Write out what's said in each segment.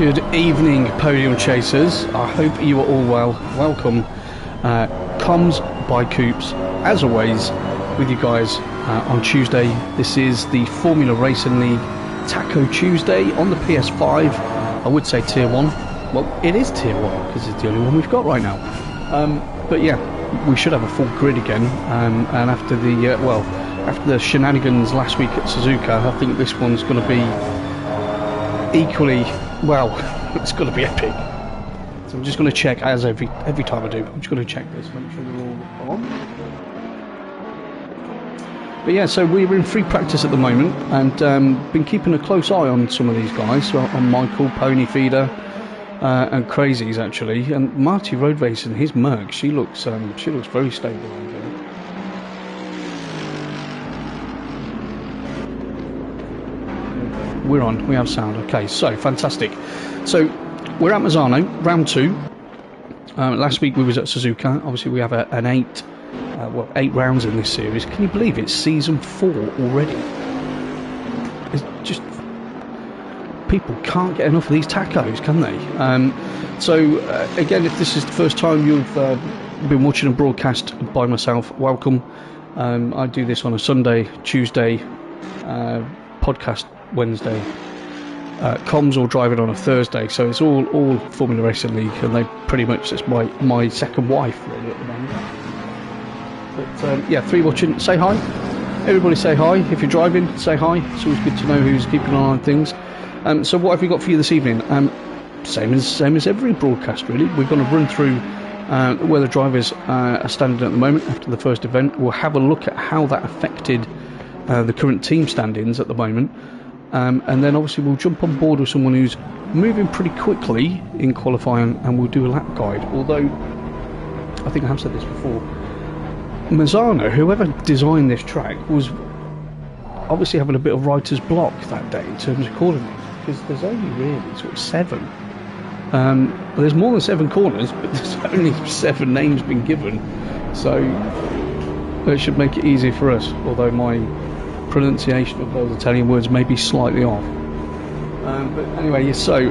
Good evening, podium chasers. I hope you are all well. Welcome, Comms by Coops, as always, with you guys on Tuesday. This is the Formula Racing League Taco Tuesday on the PS5. I would say Tier 1. Well, it is Tier 1 because it's the only one we've got right now. But yeah, we should have a full grid again. And after the after the shenanigans last week at Suzuka, I think this one's going to be equally, well, it's going to be epic. So I'm just going to check, as every time I do, I'm just going to check this, make sure they're all on. But yeah, so we're in free practice at the moment, and been keeping a close eye on some of these guys, so on Michael, Pony Feeder, and Crazies actually, and Marty Road Racing, his Merc, she looks very stable, I think. We're on, we have sound. Okay, so fantastic. So we're at Mazzano, round 2. Last week we was at Suzuka. Obviously we have an 8 rounds in this series. Can you believe it's season 4 already? It's just, people can't get enough of these tacos, can they? Again, if this is the first time you've been watching a broadcast by myself, welcome. I do this on a Sunday, Tuesday, podcast Wednesday, comms or driving on a Thursday, so it's all Formula Racing League, and they pretty much, it's my second wife really at the moment. But yeah, 3 watching, say hi, everybody say hi. If you're driving, say hi. It's always good to know who's keeping an eye on things. So what have we got for you this evening? Same as every broadcast really. We're going to run through where the drivers are standing at the moment after the first event. We'll have a look at how that affected the current team standings at the moment. And then obviously we'll jump on board with someone who's moving pretty quickly in qualifying, and we'll do a lap guide. Although, I think I have said this before, Mazzano, whoever designed this track, was obviously having a bit of writer's block that day in terms of calling it, because there's only really sort of 7. There's more than 7 corners, but there's only 7 names been given, so it should make it easier for us, although my pronunciation of those Italian words may be slightly off. But anyway, yes, so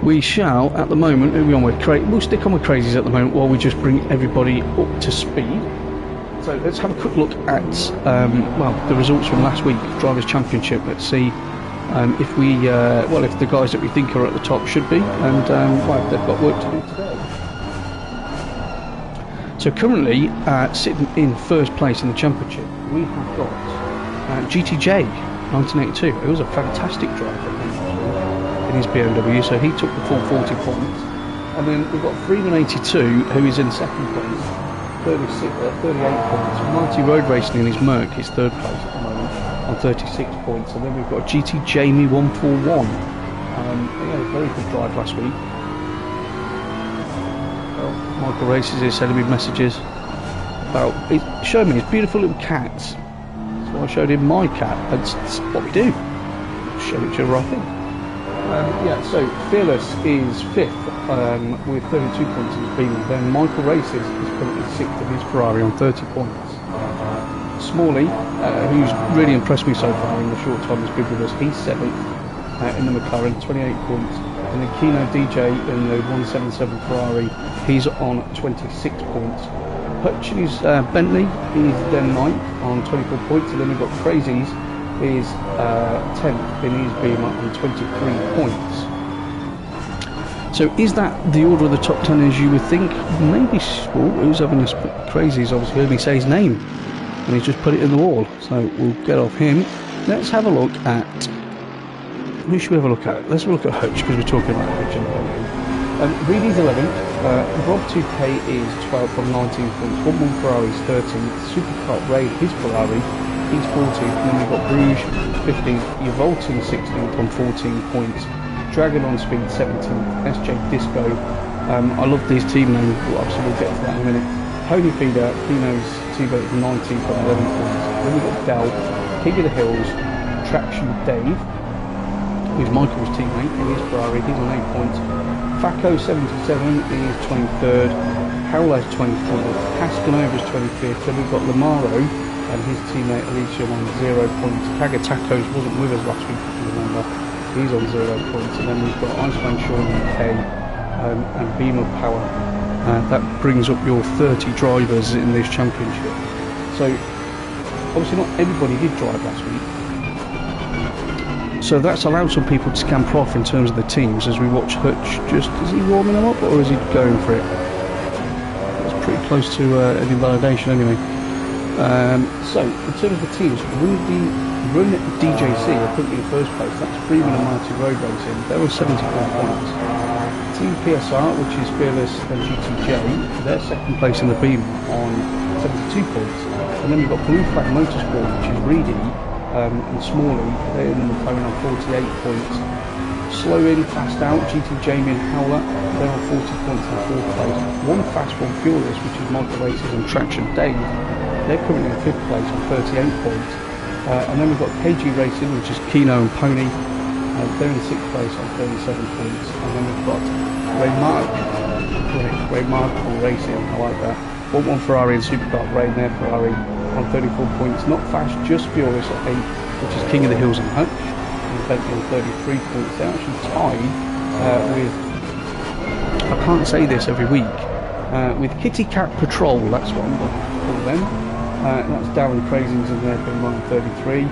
we shall, at the moment, who are we on with? We'll stick on with Crazies at the moment while we just bring everybody up to speed. So let's have a quick look at the results from last week, Drivers' Championship. Let's see if the guys that we think are at the top should be, and if they've got work to do today. So currently, sitting in first place in the championship, we have got GTJ 1982. It was a fantastic drive in his BMW, so he took the full 40 points. And then we've got Freeman 82, who is in second place, 38 points. Marty Road Racing in his Merc is third place at the moment on 36 points. And then we've got GT Jamie 141. Very good drive last week. Michael Races is sending me messages about showing me his beautiful little cats. So I showed him my cat. That's what we do. Show each other, I think. So Fearless is 5th with 32 points in his Beamer. Then Michael Races is currently 6th in his Ferrari on 30 points. Smalley, who's really impressed me so far in the short time he's been with us, he's 7th in the McLaren, 28 points. And then Kino DJ in the 177 Ferrari, he's on 26 points. Hutch in his Bentley, he's then 9th on 24 points. And then we've got Crazies, is 10th in his Beamer on 23 points. So is that the order of the top 10 as you would think? Maybe. Who's having this? Crazies obviously heard me say his name, and he's just put it in the wall. So we'll get off him. Let's have a look at. Who should we have a look at? Let's have a look at Hutch, because we're talking about Hutch and Reedy's 11th, Rob 2K is 12th on 19 points, 1-1 Ferrari's 13th, Supercar Ray, his Ferrari, he's 14th, and then we've got Bruges 15th, Evolton 16th on 14 points, Dragon on Speed 17th, SJ Disco, I love these team names, obviously we'll get to that in a minute, Pony Feeder, Kino's T-Boat 19th on 11 points, then we've got Dell, King of the Hills, Traction Dave, who's Michael's teammate in his Ferrari, he's on 8 points. Faco 77 is 23rd, Howler's 24th, Caskanova's 25th, then we've got Lamaro and his teammate Alicia on 0 points. Tagatacos wasn't with us last week, if you remember, he's on 0 points, and then we've got Iceman Sean UK and Beamer Power. That brings up your 30 drivers in this championship. So obviously not everybody did drive last week, so that's allowed some people to scamper off in terms of the teams as we watch Hutch. Just, is he warming them up or is he going for it? That's pretty close to an invalidation anyway. So in terms of the teams, Run DJC are currently in first place. That's Freeman and Mighty Road Racing. They were 74 points. Team PSR, which is Fearless and GTJ, they're second place in the Beam on 72 points. And then we've got Blue Flag Motorsport, which is Reedy and Smalley, they're in the McLaren on 48 points. Slow in, fast out, GT Jamie and Howler, they're on 40 points in fourth place. One Fast, One Furious, which is Michael Races and Traction Dave, they're currently in fifth place on 38 points. And then we've got KG Racing, which is Keno and Pony, they're in sixth place on 37 points. And then we've got Remarkable Racing, I like that. 1-1 Ferrari and Supercar Rain there, Ferrari on 34 points. Not Fast, just Furious at 8, which is King of the Hills and Hutch. And Bentley on 33 points. They're actually tied with, I can't say this every week, with Kitty Cat Patrol, that's what I'm going to call them. That's Darren Crazings and they're been on 33.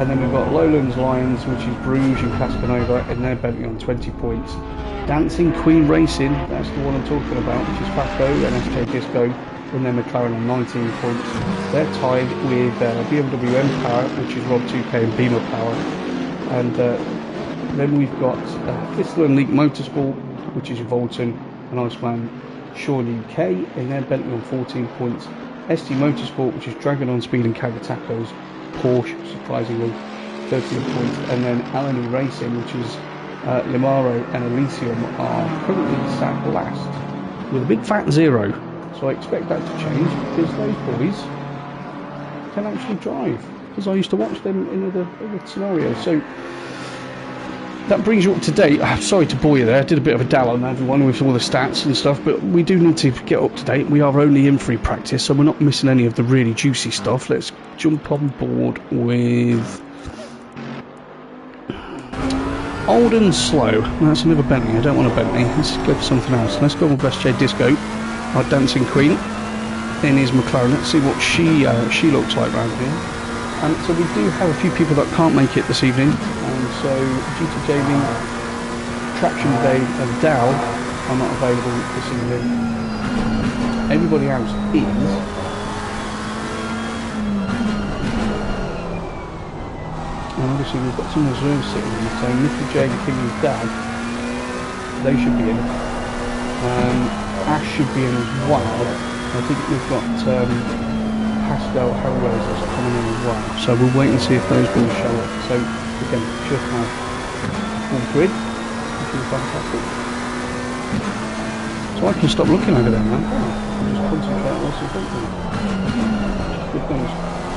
And then we've got Lowlands Lions, which is Bruges and Cascanova, and they're Bentley on 20 points. Dancing Queen Racing, that's the one I'm talking about, which is Fasco and SJ Disco, and then McLaren on 19 points. They're tied with BMW M Power, which is Rob 2K and Beamer Power. And then we've got Whistler and Leak Motorsport, which is Volton and Iceman Sean UK, and they're Bentley on 14 points. ST Motorsport, which is Dragon on Speed and Cagatacos, Porsche, surprisingly, 13 points. And then Alany Racing, which is Limaro and Elysium, are currently sat last with a big fat 0. So I expect that to change because those boys can actually drive, because I used to watch them in other scenarios. So that brings you up to date. I'm sorry to bore you there, I did a bit of a dal on everyone with all the stats and stuff, but we do need to get up to date. We are only in free practice, so we're not missing any of the really juicy stuff. Let's jump on board with Old and Slow. That's another Bentley. I don't want a Bentley. Let's go for something else. Let's go with SJ Disco, our dancing queen, in his McLaren. Let's see what she looks like around here. So we do have a few people that can't make it this evening. So GT Jamie, Traction Dave and Dow are not available this evening. Everybody else is. And obviously we've got some reserves sitting in. So Nicky J and King's dad, they should be in. Ash should be in as well. I think we've got Pascal Hellraisers coming in as well. So we'll wait and see if those will show up. So again, should have full grid, which is fantastic. So I can stop looking over there now. I'll just concentrate on what's in front of me. Good things.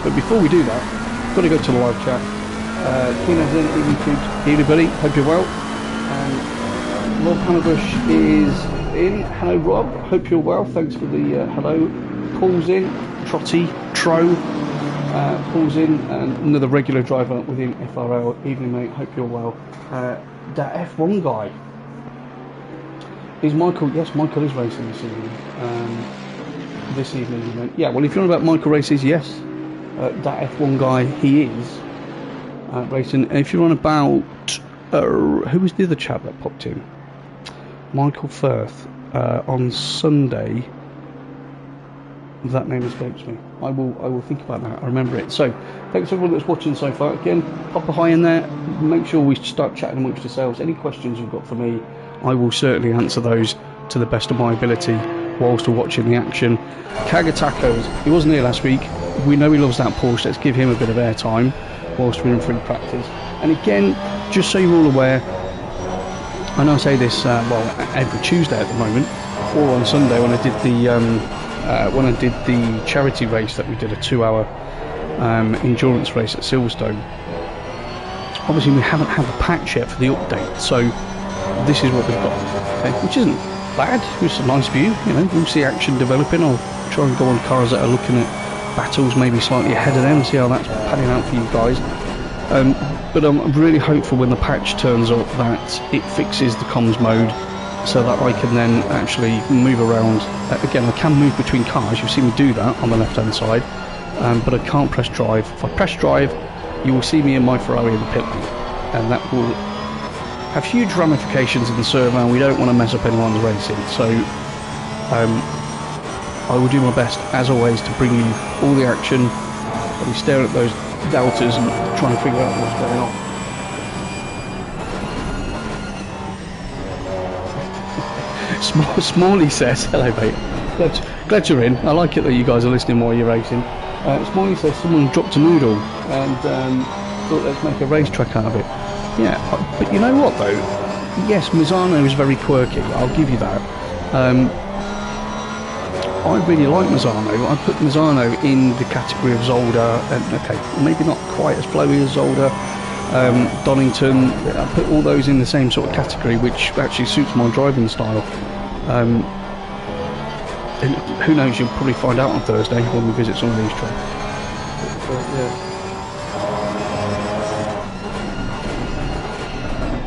But before we do that, got to go to the live chat. Keenan's in, evening tubes. Hey everybody, hope you're well. Rob Hammerbush is in. Hello Rob, hope you're well. Thanks for the hello. Paul's in. Trotty, Tro, Paul's in, and another regular driver within FRL. Evening mate, hope you're well. That F1 guy is Michael. Yes, Michael is racing this evening. You know. Yeah, well, if you're on about Michael races, yes, that F1 guy, he is racing. And if you're on about who was the other chap that popped in? Michael Firth on Sunday. That name escapes me. I will think about that. I remember it. So, thanks everyone that's watching so far. Again, pop a hi in there. Make sure we start chatting amongst yourselves. Any questions you've got for me, I will certainly answer those to the best of my ability whilst we're watching the action. Cagatacos, he wasn't here last week. We know he loves that Porsche. Let's give him a bit of airtime whilst we're in free practice. And again, just so you're all aware, I know I say this every Tuesday at the moment, or on Sunday when I did the charity race that we did, a 2-hour endurance race at Silverstone. Obviously we haven't had the patch yet for the update, so this is what we've got, okay? Which isn't bad. It's a nice view, you know. We'll see action developing. I'll try and go on cars that are looking at battles maybe slightly ahead of them and see how that's panning out for you guys. But I'm really hopeful when the patch turns up that it fixes the comms mode, so that I can then actually move around. Again, I can move between cars. You've seen me do that on the left hand side, but I can't press drive. If I press drive, you will see me in my Ferrari in the pit lane, and that will have huge ramifications in the server, and we don't want to mess up anyone's racing. So I will do my best, as always, to bring you all the action. I'll be staring at those deltas and trying to figure out what's going on. Smalley says, hello mate, glad you're in. I like it that you guys are listening while you're racing. Smalley says someone dropped a noodle and thought let's make a racetrack out of it. Yeah, but you know what though? Yes, Misano is very quirky, I'll give you that. I really like Misano. I put Misano in the category of Zolder, and okay, maybe not quite as flowy as Zolder, Donington. I put all those in the same sort of category, which actually suits my driving style. And who knows, you'll probably find out on Thursday when we visit some of these tracks. Yeah.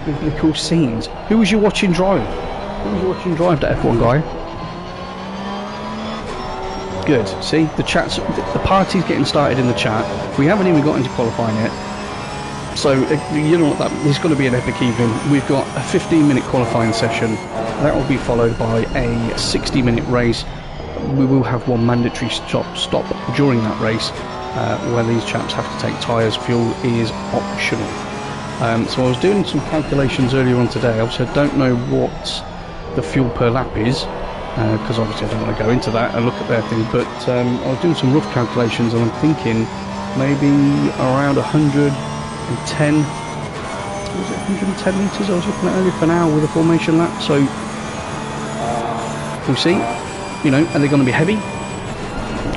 Biblical scenes. Who was you watching drive? Who was you watching drive, the F1 guy? Good. See, the party's getting started in the chat. We haven't even got into qualifying yet. So, you know what, there's going to be an epic evening. We've got a 15-minute qualifying session. That will be followed by a 60-minute race. We will have one mandatory stop during that race where these chaps have to take tyres. Fuel is optional. So I was doing some calculations earlier on today. Obviously, I don't know what the fuel per lap is, because obviously I don't want to go into that and look at their thing, but I was doing some rough calculations, and I'm thinking maybe around 110 litres I was looking at earlier for an hour with a formation lap. So we'll see, you know, and they're going to be heavy,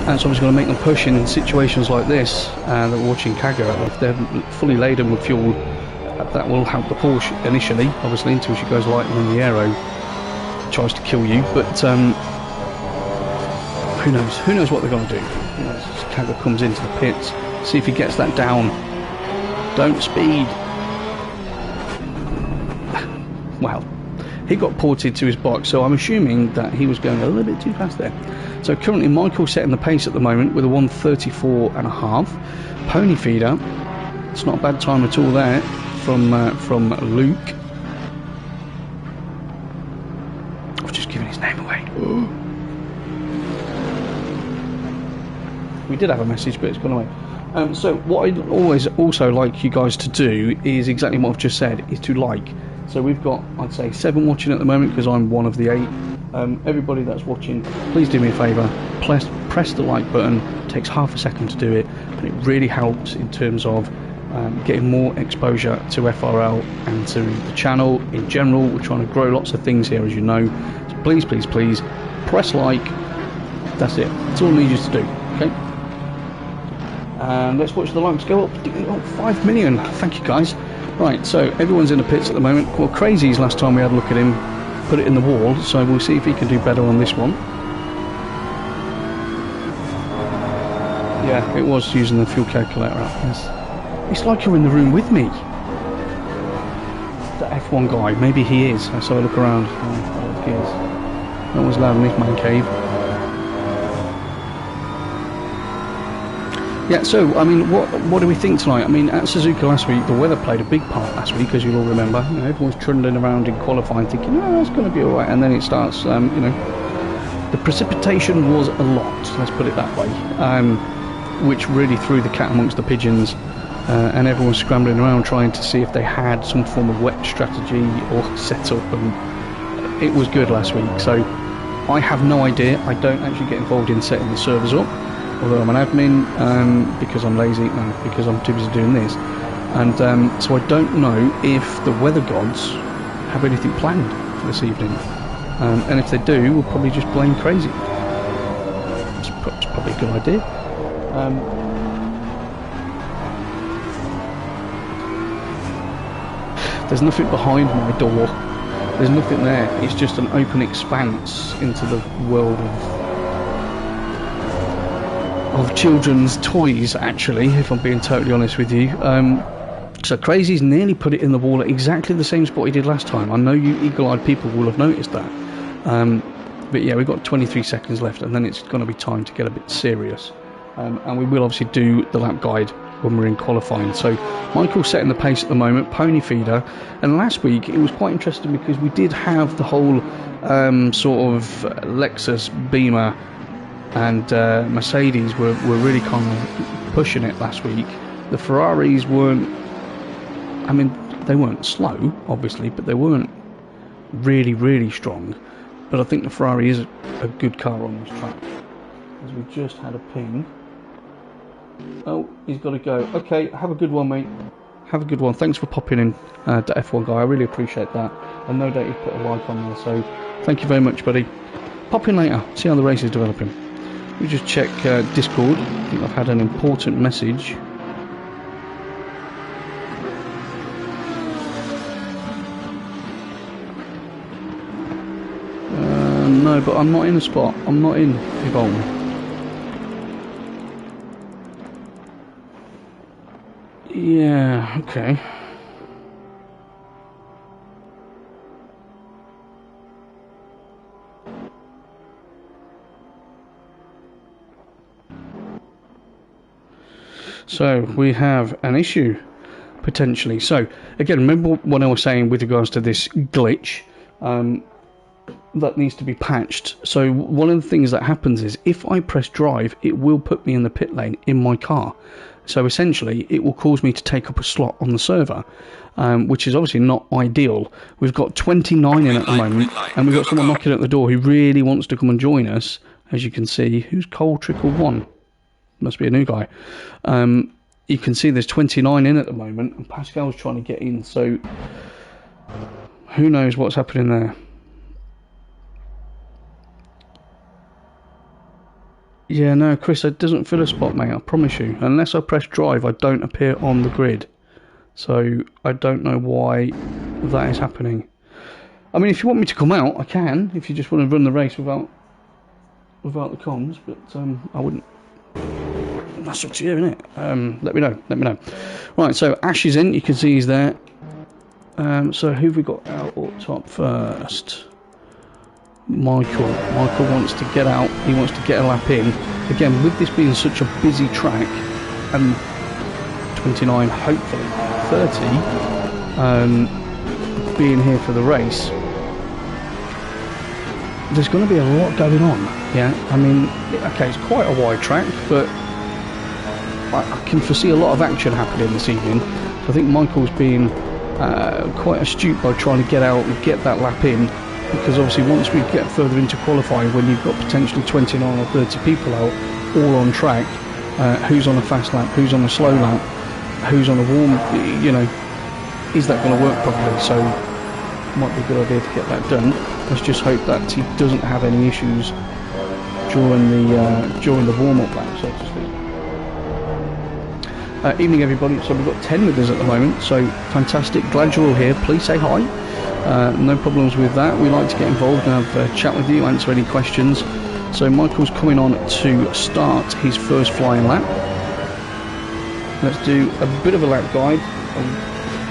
and so I'm just going to make them push in situations like this. That we're watching Kaga, if they're fully laden with fuel, that will help the Porsche initially, obviously, until she goes light and then the aero tries to kill you. But who knows what they're going to do. You know, Kaga comes into the pits, see if he gets that down. Don't speed. Well, he got ported to his box, so I'm assuming that he was going a little bit too fast there. So currently Michael's setting the pace at the moment with a 1:34.5. Pony feeder, it's not a bad time at all there from Luke. I've just given his name away. We did have a message, but it's gone away. So what I'd always also like you guys to do is exactly what I've just said, is to like. So we've got, I'd say, 7 watching at the moment because I'm one of the 8. Everybody that's watching, please do me a favour, press the like button. It takes half a second to do it, but it really helps in terms of getting more exposure to FRL and to the channel in general. We're trying to grow lots of things here, as you know. So please, please, please, press like. That's it. That's all I need you to do, okay? And let's watch the likes go up. Oh, 5 million. Thank you, guys. Right, so everyone's in the pits at the moment. Well, Crazy's last time we had a look at him, put it in the wall, so we'll see if he can do better on this one. Yeah, it was using the fuel calculator app, yes. It's like you're in the room with me. The F1 guy, maybe he is. Let's have a look around. Oh, he is. No one's allowed in this man cave. Yeah, so, I mean, what do we think tonight? I mean, at Suzuka last week, the weather played a big part last week, as you'll all remember. You know, everyone's trundling around in qualifying thinking, oh, it's going to be alright, and then it starts, you know, the precipitation was a lot, let's put it that way, which really threw the cat amongst the pigeons, and everyone was scrambling around trying to see if they had some form of wet strategy or setup, and it was good last week. So I have no idea. I don't actually get involved in setting the servers up, although I'm an admin, because I'm lazy and because I'm too busy doing this, and so I don't know if the weather gods have anything planned for this evening, and if they do, we'll probably just blame Crazy. It's probably a good idea. There's nothing behind my door, there's nothing there, it's just an open expanse into the world of children's toys, actually, if I'm being totally honest with you. So Crazy's nearly put it in the wall at exactly the same spot he did last time. I know you eagle-eyed people will have noticed that. But yeah, we've got 23 seconds left, and then it's going to be time to get a bit serious. And we will obviously do the lap guide when we're in qualifying. So Michael's setting the pace at the moment, pony feeder. And last week it was quite interesting because we did have the whole sort of Lexus, Beamer and Mercedes were really kind of pushing it last week. The Ferraris weren't, I mean, they weren't slow, obviously, but they weren't really strong. But I think the Ferrari is a good car on this track. As we just had a ping. Oh, he's got to go. Okay, have a good one, mate. Have a good one. Thanks for popping in, to F1 guy. I really appreciate that. And no doubt you've put a like on there, so thank you very much, buddy. Pop in later, see how the race is developing. We just check Discord. I think I've had an important message. No, but I'm not in a spot. I'm not in Evolve. Yeah, okay. So we have an issue potentially. So again, remember what I was saying with regards to this glitch that needs to be patched. So one of the things that happens is if I press drive, it will put me in the pit lane in my car. So essentially it will cause me to take up a slot on the server, which is obviously not ideal. We've got 29 in at the moment, and we've got someone knocking at the door who really wants to come and join us. As you can see, who's Cole Trickle 1? Must be a new guy. You can see there's 29 in at the moment, and Pascal's trying to get in, so who knows what's happening there. Yeah, no, Chris, it doesn't fill a spot, mate, I promise you. Unless I press drive, I don't appear on the grid. So I don't know why that is happening. I mean, if you want me to come out, I can, if you just want to run the race without the comms, but I wouldn't. That's up to you, isn't it? Let me know. Right, so Ash is in, you can see he's there. So who have we got out up top first? Michael wants to get out, he wants to get a lap in. Again, with this being such a busy track, and 29, hopefully 30, being here for the race, there's going to be a lot going on. Yeah, I mean, okay, it's quite a wide track, but I can foresee a lot of action happening this evening. So I think Michael's being quite astute by trying to get out and get that lap in, because obviously once we get further into qualifying, when you've got potentially 29 or 30 people out all on track, who's on a fast lap, who's on a slow lap, who's on a warm, you know, is that going to work properly? So it might be a good idea to get that done. Let's just hope that he doesn't have any issues during the warm-up lap, so to speak. Evening everybody, so we've got 10 with us at the moment, so fantastic, glad you're all here. Please say hi. No problems with that. We like to get involved and have a chat with you, answer any questions. So Michael's coming on to start his first flying lap. Let's do a bit of a lap guide.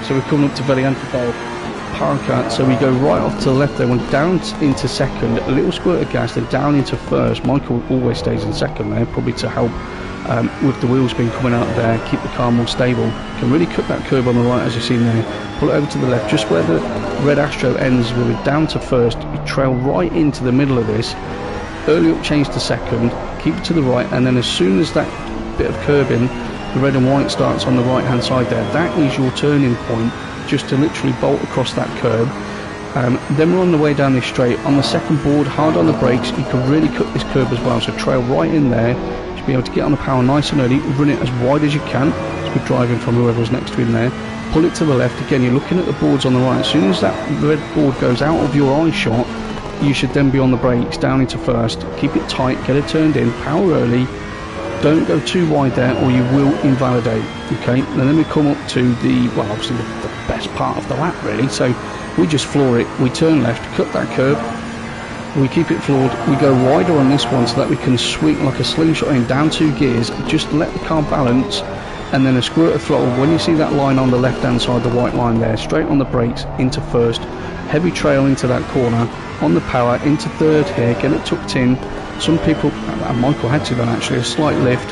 So we're coming up to Veliantadale Parker, so we go right off to the left there, went down into second, a little squirt of gas, then down into first. Michael always stays in second there, probably to help with the wheel spin coming out there, keep the car more stable. Can really cut that curb on the right, as you've seen there. Pull it over to the left, just where the red Astro ends, we'll be down to first. You trail right into the middle of this, early up change to second, keep it to the right, and then as soon as that bit of curbing, the red and white starts on the right hand side there, that is your turning point, just to literally bolt across that curb. Then we're on the way down this straight. On the second board, hard on the brakes, you can really cut this curb as well, so trail right in there. To be able to get on the power nice and early, run it as wide as you can. It's good driving from whoever's next to him there. Pull it to the left, again you're looking at the boards on the right. As soon as that red board goes out of your eye shot, you should then be on the brakes, down into first. Keep it tight, get it turned in, power early. Don't go too wide there or you will invalidate. Okay, and then we come up to the, well, obviously the best part of the lap really. So we just floor it, we turn left, cut that curb, we keep it floored, we go wider on this one so that we can swing like a slingshot in, down 2 gears, just let the car balance, and then a squirt of throttle. When you see that line on the left hand side, the white line there, straight on the brakes into first, heavy trail into that corner, on the power into third here, get it tucked in. Some people, and Michael had to then actually, a slight lift,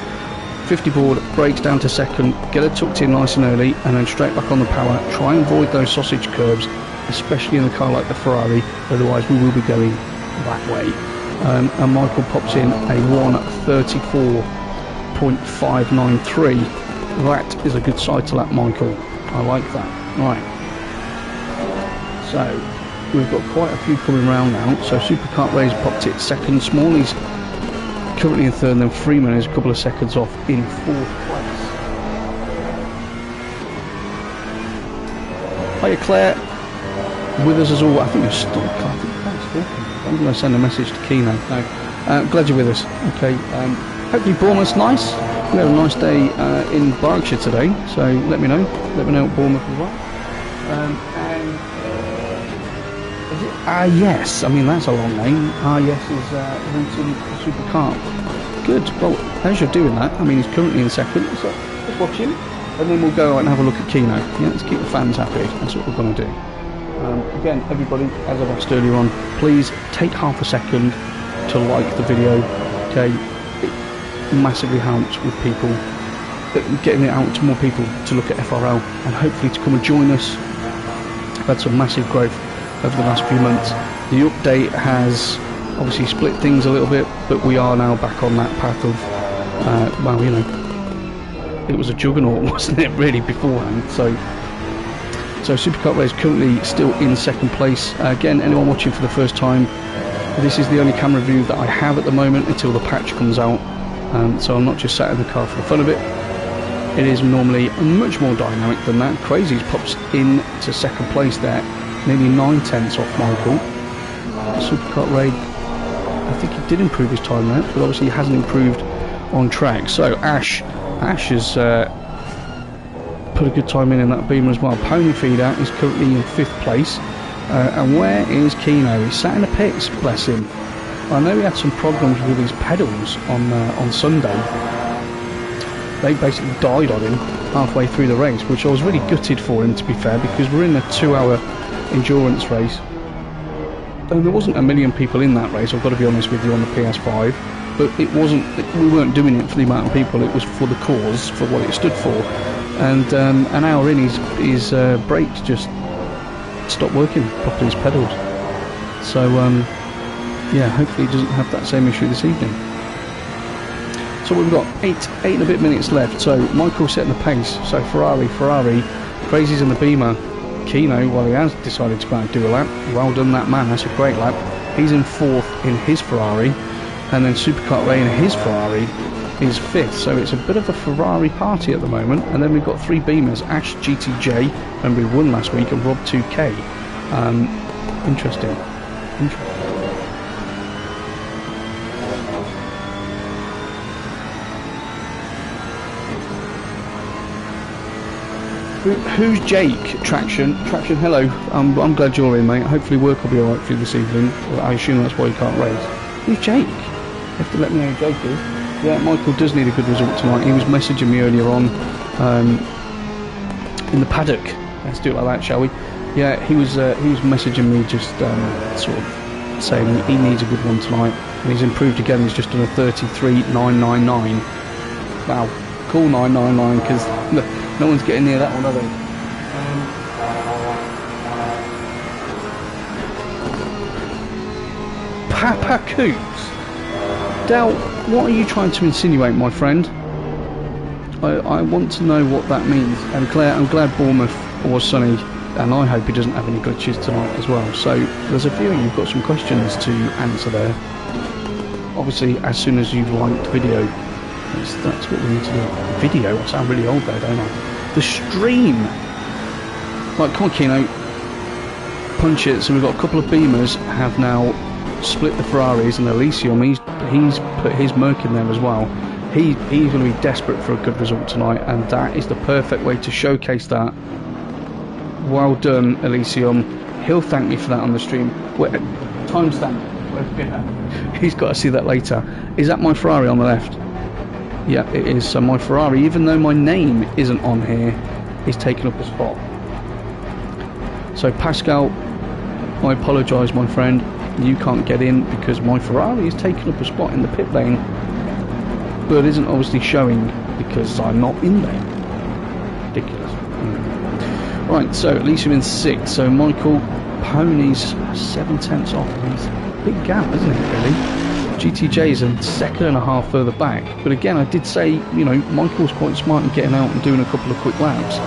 50 board, brakes down to second, get it tucked in nice and early, and then straight back on the power. Try and avoid those sausage curbs, especially in a car like the Ferrari, otherwise we will be going that way. And Michael pops in a 1:34.593. That is a good side to lap, Michael. I like that. Right. So we've got quite a few coming round now. So Superkart Ray's popped it second. Smalley's currently in third, and then Freeman is a couple of seconds off in fourth place. Hiya Claire, with us as all. I think you're still. I'm going to send a message to Keno. No, glad you're with us. Okay. Hopefully Bournemouth's nice. We had a nice day in Berkshire today, so let me know. Let me know what Bournemouth is like. Is it? Yes. I mean, that's a long name. Yes is Luton Superkart. Good. Well, as you're doing that, I mean, he's currently in second, so let's watch him, and then we'll go out and have a look at Keno. Yeah, let's keep the fans happy. That's what we're going to do. Again, everybody, as I've asked earlier on, please take half a second to like the video. Okay, it massively helps with people, getting it out to more people to look at FRL, and hopefully to come and join us. We've had some massive growth over the last few months. The update has obviously split things a little bit, but we are now back on that path of, well, you know, it was a juggernaut, wasn't it, really, beforehand. So Superkart Ray is currently still in second place. Again, anyone watching for the first time, this is the only camera view that I have at the moment until the patch comes out. So I'm not just sat in the car for the fun of it. It is normally much more dynamic than that. Crazy's pops in to second place there, nearly 9/10 off Michael. Superkart Ray, I think he did improve his time there, but obviously he hasn't improved on track. So Ash has put a good time in that Beamer as well. Pony Feeder is currently in 5th place. And where is Keno? He's sat in the pits, bless him. I know he had some problems with his pedals on Sunday. They basically died on him halfway through the race, which I was really gutted for him, to be fair, because we're in a 2-hour endurance race. And there wasn't a million people in that race, I've got to be honest with you, on the PS5. But it wasn't, we weren't doing it for the amount of people, it was for the cause, for what it stood for. And an hour in, his brakes just stopped working properly, his pedals. So yeah, hopefully he doesn't have that same issue this evening. So we've got 8 and a bit minutes left. So Michael setting the pace. So Ferrari, Crazy's in the Beamer. Keno, well, he has decided to go and do a lap. Well done, that man. That's a great lap. He's in 4th in his Ferrari, and then Superkart Ray in his Ferrari is 5th. So it's a bit of a Ferrari party at the moment. And then we've got 3 Beamers: Ash GTJ, remember he won last week, and Rob 2K. Interesting. Who's Jake? Traction, hello. I'm glad you're in, mate. Hopefully work will be alright for you this evening. I assume that's why you can't race. Who's Jake? You have to let me know who Jake is. Yeah, Michael does need a good result tonight. He was messaging me earlier on in the paddock. Let's do it like that, shall we? Yeah, he was messaging me, just sort of saying he needs a good one tonight, and he's improved again. He's just done a 33.999. Wow, cool 999, because no one's getting near that one, are they? Papa Coops. Del, what are you trying to insinuate, my friend? I want to know what that means. And Claire, I'm glad Bournemouth was sunny, and I hope he doesn't have any glitches tonight as well. So there's a few of you've got some questions to answer there. Obviously, as soon as you've liked the video, that's what we need to do. Video? I sound really old there, don't I? The stream! Right, come on, Keno. Punch it. So we've got a couple of Beamers have now split the Ferraris, and Elysium, he's put his Merc in there as well. He's going to be desperate for a good result tonight, and that is the perfect way to showcase that. Well done, Elysium. He'll thank me for that on the stream. Wait, timestamp. He's got to see that later. Is that my Ferrari on the left? Yeah, it is. So my Ferrari, even though my name isn't on here, is taking up a spot. So Pascal, I apologise, my friend. You can't get in because my Ferrari is taking up a spot in the pit lane, but isn't obviously showing because I'm not in there. Ridiculous. Right, so at least I'm in 6th. So Michael, Pony's 7/10 off. It's a big gap, isn't it, really? GTJ's a second and a half further back. But again, I did say, you know, Michael's quite smart in getting out and doing a couple of quick laps.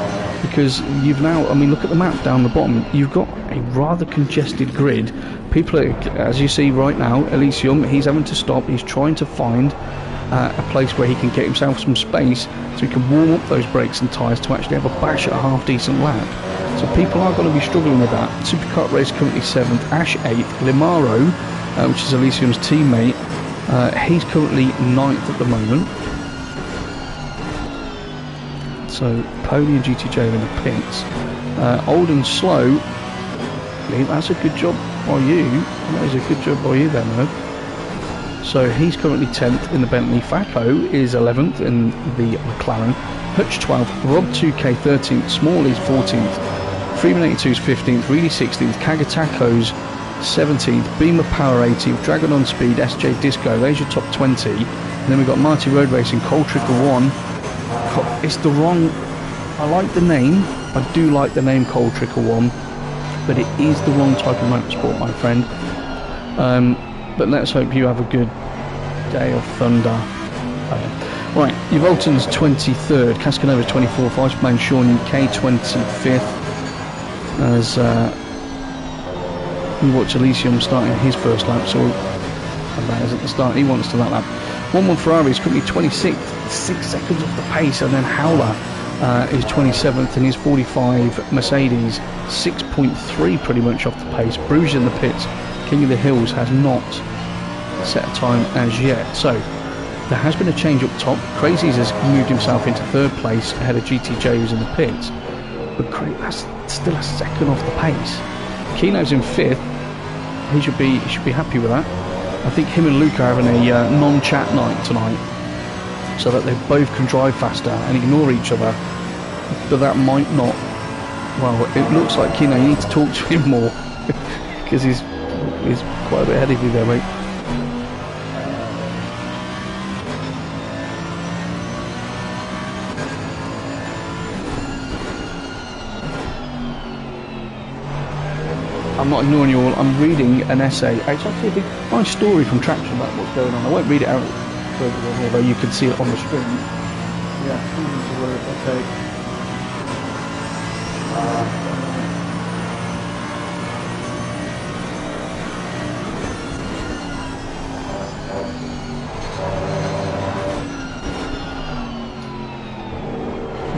Because you've now, I mean, look at the map down the bottom. You've got a rather congested grid. People are, as you see right now, Elysium, he's having to stop. He's trying to find a place where he can get himself some space so he can warm up those brakes and tyres to actually have a bash at a half-decent lap. So people are going to be struggling with that. Superkart Race currently 7th, Ash 8th, Limaro, which is Elysium's teammate, he's currently 9th at the moment. So Pony and GTJ are in the pits. Old and Slow, that's a good job by you. That is a good job by you then, Herb. So he's currently 10th in the Bentley. Facco is 11th in the McLaren. Hutch 12th, Rob 2K 13th, Smalley's 14th, Freeman 82's 15th, Reedy 16th, Kagatako's 17th, Beamer Power 18th, Dragon on Speed, SJ Disco, there's your top 20. And then we've got Marty Road Racing, Cold Tricker 1. It's the wrong, I like the name, I do like the name Cold Tricker 1, but it is the wrong type of motorsport, my friend. But let's hope you have a good day of thunder. Right, Uvalton's 23rd, Cascanova's 24th, Iceman Sean UK 25th, as we watch Elysium starting his first lap, so that is at the start, he wants to that lap. 1-1 Ferrari is currently 26th, 6 seconds off the pace, and then Howler is 27th in his 45 Mercedes, 6.3 pretty much off the pace. Bruges in the pits, King of the Hills has not set a time as yet. So there has been a change up top. Crazies has moved himself into 3rd place ahead of GTJ, who's in the pits, but that's still a second off the pace. Kino's in 5th. He should be happy with that. I think him and Luca are having a non-chat night tonight, so that they both can drive faster and ignore each other. But that might not. Well, it looks like Kino, you need to talk to him more because he's quite a bit ahead of you there, mate. I'm not ignoring you all, I'm reading an essay. It's actually a big, nice story from Traction about what's going on. I won't read it out further than here, though you can see it on the screen. Yeah, okay.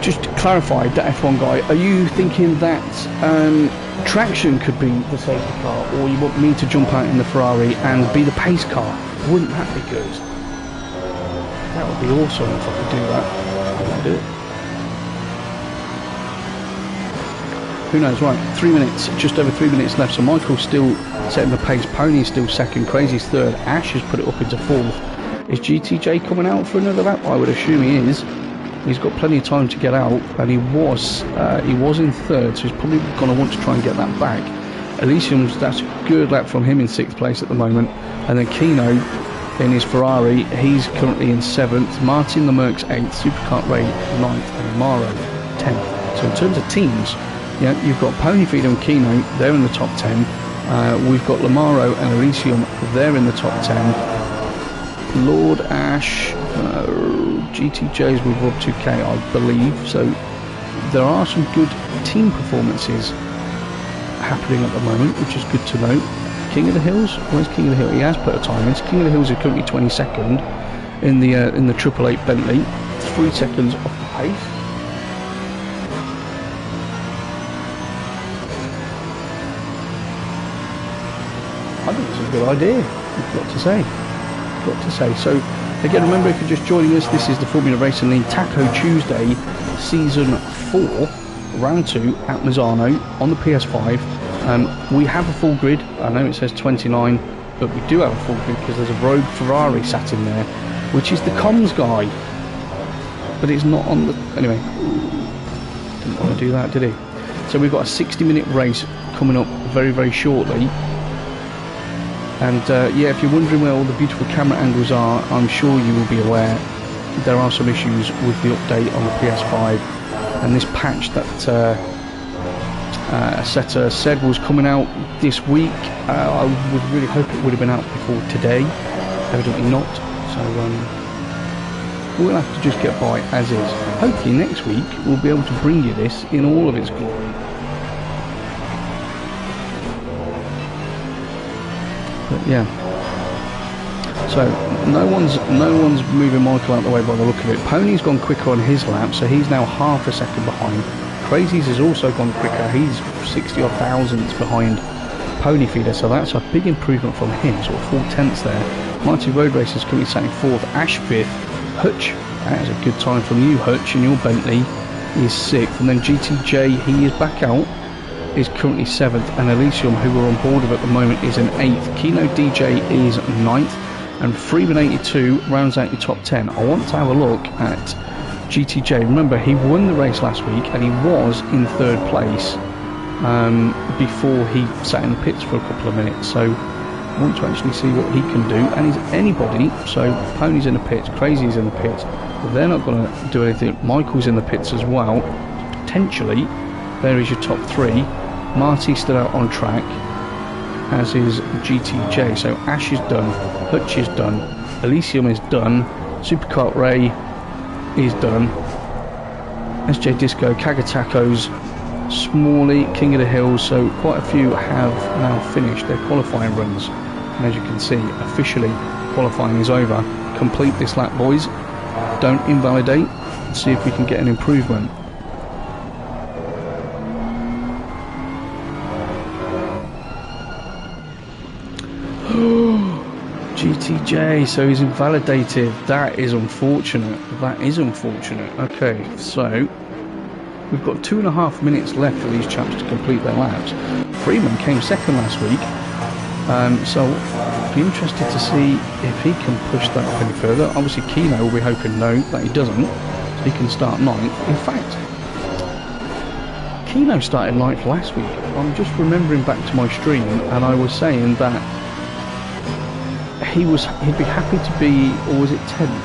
Just to clarify, that F1 guy, are you thinking that Traction could be the safety car, or you want me to jump out in the Ferrari and be the pace car? Wouldn't that be good? That would be awesome if I could do that. I would do it. Who knows, right, 3 minutes, just over 3 minutes left, so Michael's still setting the pace, Pony's still 2nd, Crazy's 3rd, Ash has put it up into 4th. Is GTJ coming out for another lap? I would assume he is. He's got plenty of time to get out, and he was in 3rd, so he's probably going to want to try and get that back. Elysium's, that's a good lap from him in 6th place at the moment, and then Kino in his Ferrari, he's currently in 7th, Martin Lemerck's 8th, Superkart Ray 9th, and Maro 10th. So in terms of teams, yeah, you've got Pony Feeder and Kino, they're in the top 10. We've got Lamaro and Elysium, they're in the top 10. Lord Ash, GTJs with Rob 2K, I believe. So there are some good team performances happening at the moment, which is good to know. King of the Hills, where's King of the Hill? He has put a time in. King of the Hills is currently 22nd in the 888 Bentley, 3 seconds off the pace. I think it's a good idea. I've got to say. So again, remember, if you're just joining us, this is the Formula Racing League Taco Tuesday Season 4 Round 2 at Mazzano on the PS5. We have a full grid. I know it says 29, but we do have a full grid because there's a rogue Ferrari sat in there, which is the comms guy. but it's not on the... Anyway, didn't want to do that, did he? So we've got a 60-minute race coming up very, very shortly. And yeah, if you're wondering where all the beautiful camera angles are, I'm sure you will be aware there are some issues with the update on the PS5, and this patch that Assetto said was coming out this week. I would really hope it would have been out before today. Evidently not. So we'll have to just get by as is. Hopefully next week we'll be able to bring you this in all of its glory. But yeah. So no one's moving Michael out the way by the look of it. Pony's gone quicker on his lap, so he's now half a second behind. Crazy's has also gone quicker. He's 60 odd thousandths behind Pony Feeder, so that's a big improvement from him. Sort of 4 tenths there. Mighty Road Racers currently sat in 4th. Ash 5th. Hutch, that is a good time from you, Hutch, and your Bentley is 6th. And then GTJ, he is back out, is currently 7th. And Elysium, who we're on board with at the moment, is in 8th. Kino DJ is 9th. And Freeman 82 rounds out your top 10. I want to have a look at GTJ. Remember, he won the race last week and he was in 3rd place before he sat in the pits for a couple of minutes. So I want to actually see what he can do. And is anybody, so Pony's in the pits, Crazy's in the pits, but they're not going to do anything. Michael's in the pits as well. Potentially, there is your top 3. Marty's still out on track, as is GTJ. So Ash is done, Hutch is done, Elysium is done, Superkart Ray is done, SJ Disco, Kagatacos, Smalley, King of the Hills. So quite a few have now finished their qualifying runs, and as you can see, officially qualifying is over. Complete this lap, boys, don't invalidate, see if we can get an improvement. GTJ, so he's invalidated. That is unfortunate. That is unfortunate. Okay, so we've got 2.5 minutes left for these chaps to complete their laps. Freeman came 2nd last week, so be interested to see if he can push that up any further. Obviously Kino will be hoping no, that he doesn't, so he can start 9th. In fact, Kino started 9th last week. I'm just remembering back to my stream, and I was saying that he'd be happy to be, or was it 10th?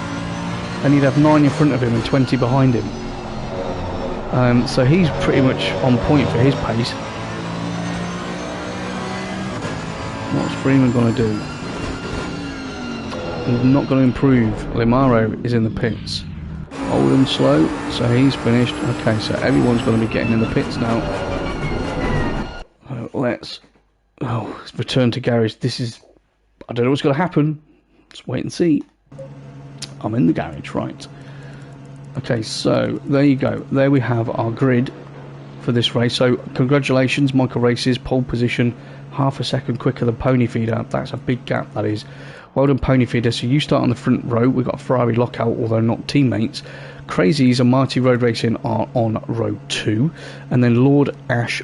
And he'd have 9 in front of him and 20 behind him. So he's pretty much on point for his pace. What's Freeman going to do? He's not going to improve. Limaro is in the pits. Old and slow, so he's finished. Okay, so everyone's going to be getting in the pits now. Let's return to garage. This is... I don't know what's going to happen. Let's wait and see. I'm in the garage, right. Okay, so there you go. There we have our grid for this race. So congratulations, Michael Races, pole position, half a second quicker than Pony Feeder. That's a big gap, that is. Well done, Pony Feeder. So you start on the front row. We've got Ferrari Lockout, although not teammates. Crazies and Mighty Road Racing are on row 2. And then Lord Ash...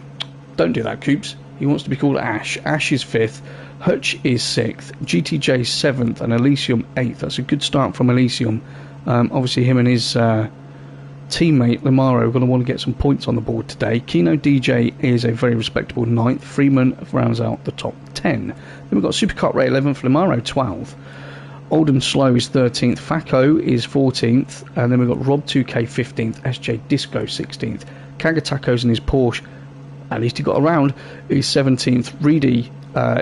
Don't do that, Coops. He wants to be called Ash. Ash is 5th. Hutch is 6th, GTJ 7th, and Elysium 8th. That's a good start from Elysium. Obviously, him and his teammate Limaro are going to want to get some points on the board today. Kino DJ is a very respectable 9th. Freeman rounds out the top 10. Then we've got Superkart Ray 11th, Limaro 12th. Oldham Slow is 13th. Faco is 14th. And then we've got Rob 2K 15th. SJ Disco 16th. Kagatacos in his Porsche, at least he got around, is 17th. Reedy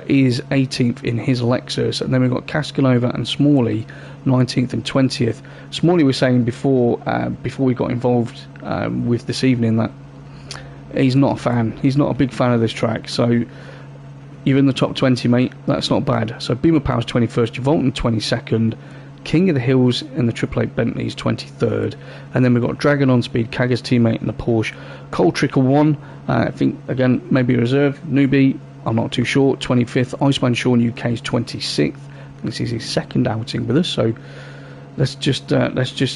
is 18th in his Lexus, and then we've got Cascanova and Smalley 19th and 20th. Smalley was saying before we got involved with this evening that he's not a fan. He's not a big fan of this track. So you're in the top 20, mate. That's not bad. So Beamer Power's 21st, Javolton 22nd, King of the Hills in the 888 Bentley's 23rd, and then we've got Dragon on Speed, Kaga's teammate in the Porsche, Cole Trickle 1, I think again maybe a reserve, newbie, I'm not too sure, 25th, Iceman Sean UK's 26th, this is his 2nd outing with us, so let's just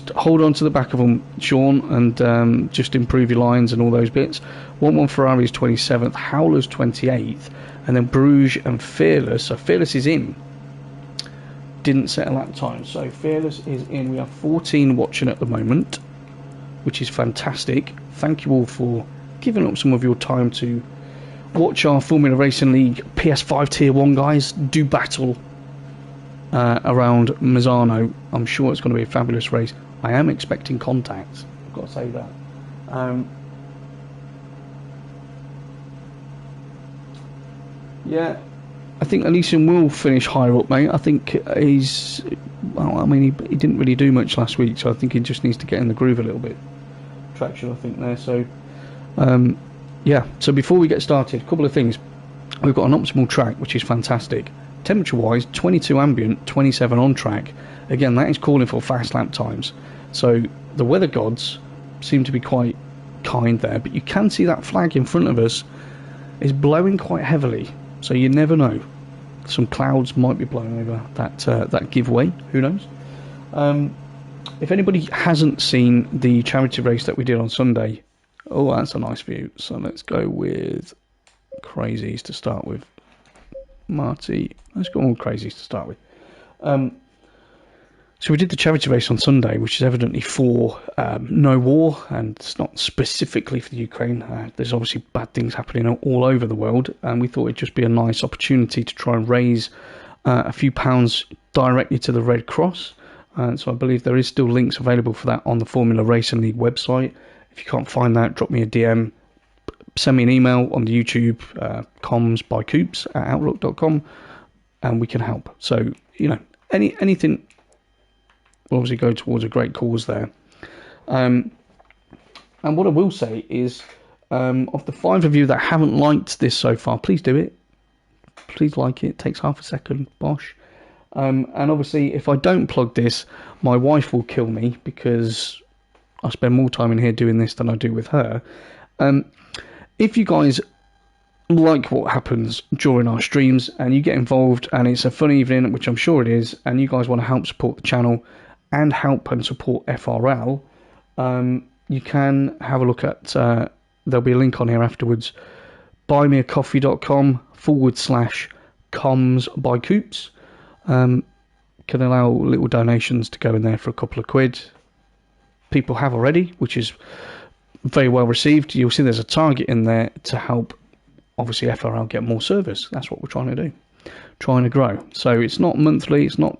hold on to the back of them, Sean, and just improve your lines and all those bits. 1-1 Ferrari's 27th, Howler's 28th, and then Bruges and Fearless, so Fearless is in. Didn't set a lap time, so Fearless is in. We have 14 watching at the moment. which is fantastic. Thank you all for giving up some of your time to watch our Formula Racing League PS5 Tier 1 guys do battle around Misano. I'm sure it's going to be a fabulous race. I am expecting contacts, I've got to say that. Yeah, I think Elysium will finish higher up, mate. I think he's... Well, I mean, he didn't really do much last week, so I think he just needs to get in the groove a little bit. Traction, I think, there. So, yeah. So before we get started, a couple of things. We've got an optimal track, which is fantastic. Temperature-wise, 22 ambient, 27 on track. Again, that is calling for fast lap times. So the weather gods seem to be quite kind there, but you can see that flag in front of us is blowing quite heavily. So you never know. Some clouds might be blowing over that giveaway. Who knows? If anybody hasn't seen the charity race that we did on Sunday, oh, that's a nice view. So let's go with Crazies to start with. Marty, let's go on with Crazies to start with. So we did the charity race on Sunday, which is evidently for no war, and it's not specifically for the Ukraine. There's obviously bad things happening all over the world, and we thought it'd just be a nice opportunity to try and raise a few pounds directly to the Red Cross. So I believe there is still links available for that on the Formula Racing League website. If you can't find that, drop me a DM, send me an email on the YouTube, commsbycoops@outlook.com, and we can help. So, you know, anything will obviously go towards a great cause there. And what I will say is, of the 5 of you that haven't liked this so far, please do it. Please like it. It takes half a second, bosh. And obviously, if I don't plug this, my wife will kill me because I spend more time in here doing this than I do with her. If you guys like what happens during our streams and you get involved and it's a fun evening, which I'm sure it is, and you guys want to help support the channel and help and support FRL, you can have a look at, there'll be a link on here afterwards, buymeacoffee.com/commsbycoops. Can allow little donations to go in there for a couple of quid. People have already, which is very well received. You'll see there's a target in there to help, obviously, FRL get more service. That's what we're trying to do, trying to grow. So it's not monthly, it's not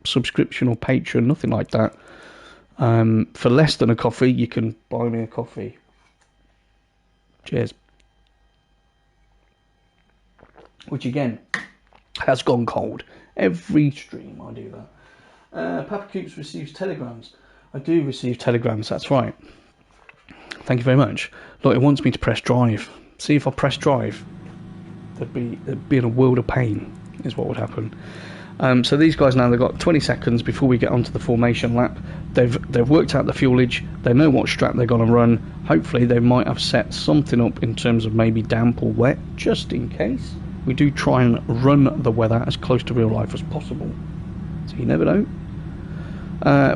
subscription or Patreon, nothing like that. For less than a coffee, you can buy me a coffee. Cheers. Which again has gone cold. Every stream I do that. Papa Coops receives telegrams. I do receive telegrams, that's right. Thank you very much. Look, it wants me to press drive. See, if I press drive, there'd be in a world of pain, is what would happen. So these guys now, they've got 20 seconds before we get onto the formation lap. They've worked out the fuelage. They know what strap they're going to run. Hopefully they might have set something up in terms of maybe damp or wet, just in case. We do try and run the weather as close to real life as possible. So you never know.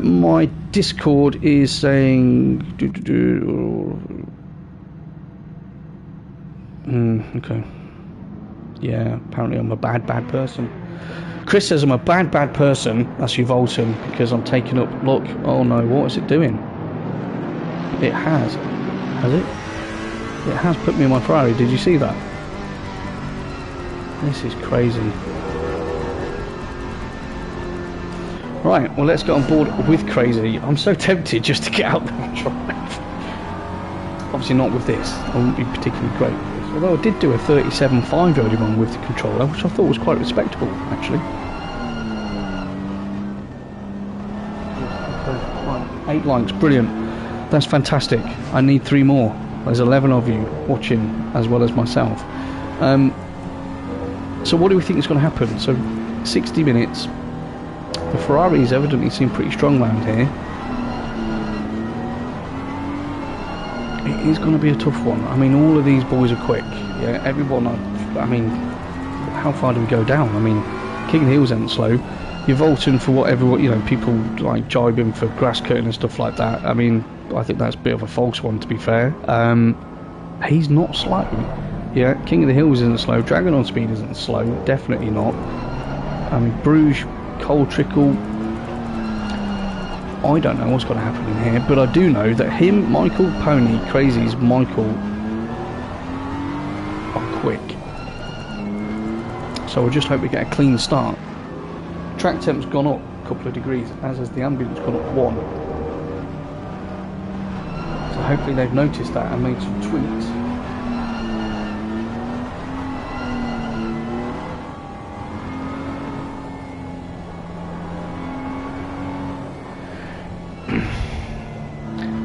My Discord is saying... okay. Yeah, apparently I'm a bad person. Chris says I'm a bad person. That's you, Volton, because I'm taking up... Look, oh no, what is it doing? It has. Has it? It has put me in my Ferrari. Did you see that? This is crazy. Right, well, let's get on board with Crazy. I'm so tempted just to get out there and drive. Obviously not with this. I wouldn't be particularly great with this. Although I did do a 37.5 earlier on with the controller, which I thought was quite respectable, actually. Right, 8 likes, brilliant. That's fantastic. I need 3 more. There's 11 of you watching, as well as myself. So what do we think is going to happen? So 60 minutes. The Ferraris evidently seem pretty strong around here. It is going to be a tough one. I mean, all of these boys are quick. Yeah, everyone. I mean, how far do we go down? I mean, King of the Hills isn't slow. You're Volton for whatever, you know, people like jibing for grass cutting and stuff like that. I mean, I think that's a bit of a false one, to be fair. He's not slow. Yeah, King of the Hills isn't slow. Dragon on Speed isn't slow. Definitely not. I mean, Bruges, Cold Trickle. I don't know what's going to happen in here, but I do know that him, Michael, Pony, Crazy's Michael are quick. So we'll just hope we get a clean start. Track temp's gone up a couple of degrees, as has the ambience gone up 1. So hopefully they've noticed that and made some tweaks.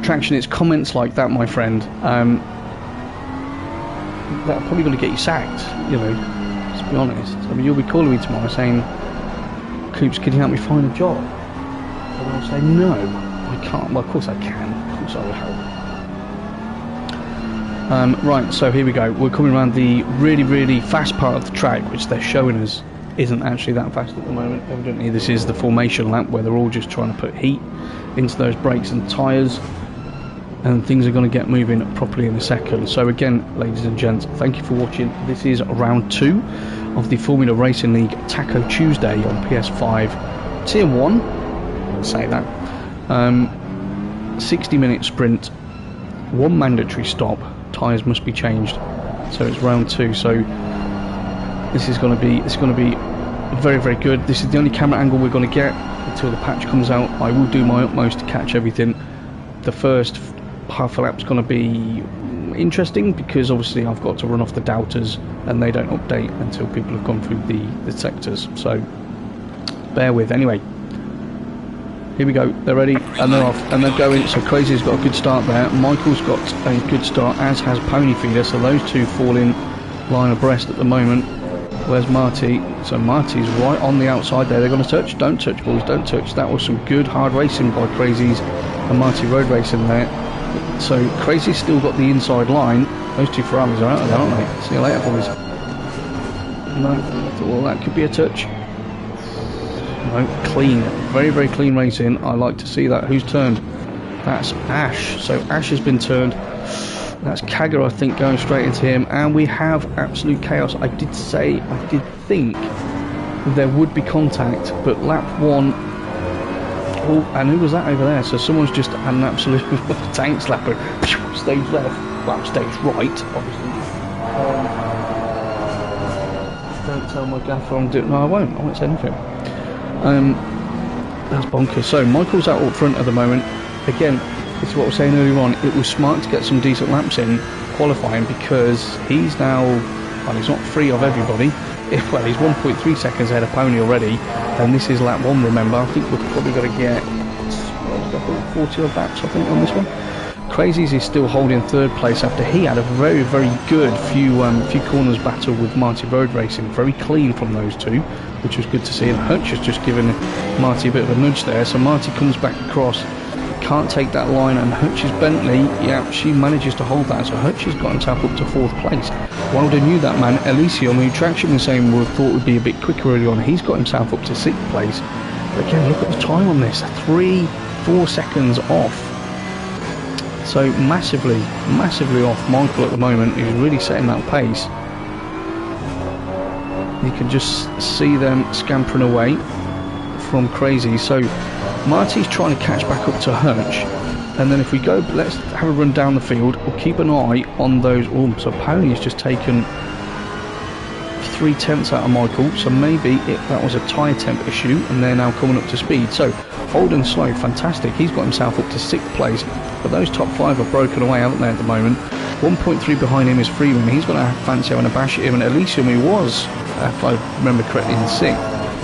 Traction, it's comments like that, my friend, that are probably going to get you sacked, you know, to be honest. I mean, you'll be calling me tomorrow saying, Coops, can you help me find a job? And I'll say, no, I can't. Well, of course I can. Of course I will help. Right, so here we go. We're coming around the really, really fast part of the track, which they're showing us isn't actually that fast at the moment. Evidently, this is the formation lap where they're all just trying to put heat into those brakes and tyres, and things are going to get moving properly in a second. So again, ladies and gents, thank you for watching. This is round 2 of the Formula Racing League Taco Tuesday on PS5 Tier 1. Let's say that. 60-minute sprint, 1 mandatory stop. Tyres must be changed. So it's round 2. So this is going to be very, very good. This is the only camera angle we're going to get until the patch comes out. I will do my utmost to catch everything. The first half a lap's going to be interesting because obviously I've got to run off the doubters and they don't update until people have gone through the sectors, so bear with. Anyway, here we go, they're ready and they're off and they're going. So Crazy's got a good start there, Michael's got a good start, as has Pony Feeder, so those two fall in line abreast at the moment. Where's Marty? So Marty's right on the outside there. They're going to touch. Don't touch, boys, don't touch. That was some good hard racing by Crazy's and Marty road racing there. So Crazy's still got the inside line. Those two Ferraris are out of there, aren't they? See you later, boys. No, well, that could be a touch. No, clean. Very, very clean racing. I like to see that. Who's turned? That's Ash. So Ash has been turned. That's Kagger, I think, going straight into him, and we have absolute chaos. I did think there would be contact, but lap 1. Oh, and who was that over there? So someone's just had an absolute tank slapper. Stage left, well, stage right, obviously. Don't tell my gaffer I'm doing. No, I won't say anything. That's bonkers. So Michael's out up front at the moment. Again, it's what I was saying earlier on, it was smart to get some decent laps in qualifying because he's now, well, he's not free of everybody. Well, he's 1.3 seconds ahead of Pony already, and this is lap 1, remember. I think we're probably going to get 40 odd laps, I think, on this one. Crazy's is still holding 3rd place after he had a very, very good few corners battle with Marty Road Racing. Very clean from those two, which was good to see. And Hutch has just given Marty a bit of a nudge there, so Marty comes back across. Can't take that line, and Hutch's Bentley, yeah, she manages to hold that, so Hutch has got himself up to 4th place. Wilder knew that man. Elysium, who Traction was saying we thought would be a bit quicker early on, he's got himself up to 6th place. But again, look at the time on this, 3-4 seconds off. So massively off Michael at the moment, who's really setting that pace. You can just see them scampering away from Crazy. So Marty's trying to catch back up to Hutch, and then if we go, let's have a run down the field. We'll keep an eye on those. Oh, so Pony's just taken 3/10 out of Michael, so maybe that was a tyre temp issue and they're now coming up to speed. So Holden Slow, fantastic, he's got himself up to 6th place, but those top 5 are broken away, haven't they, at the moment. 1.3 behind him is Freeman, he's going to fancy having a bash at him, and Elysium, who was, if I remember correctly, in 6th,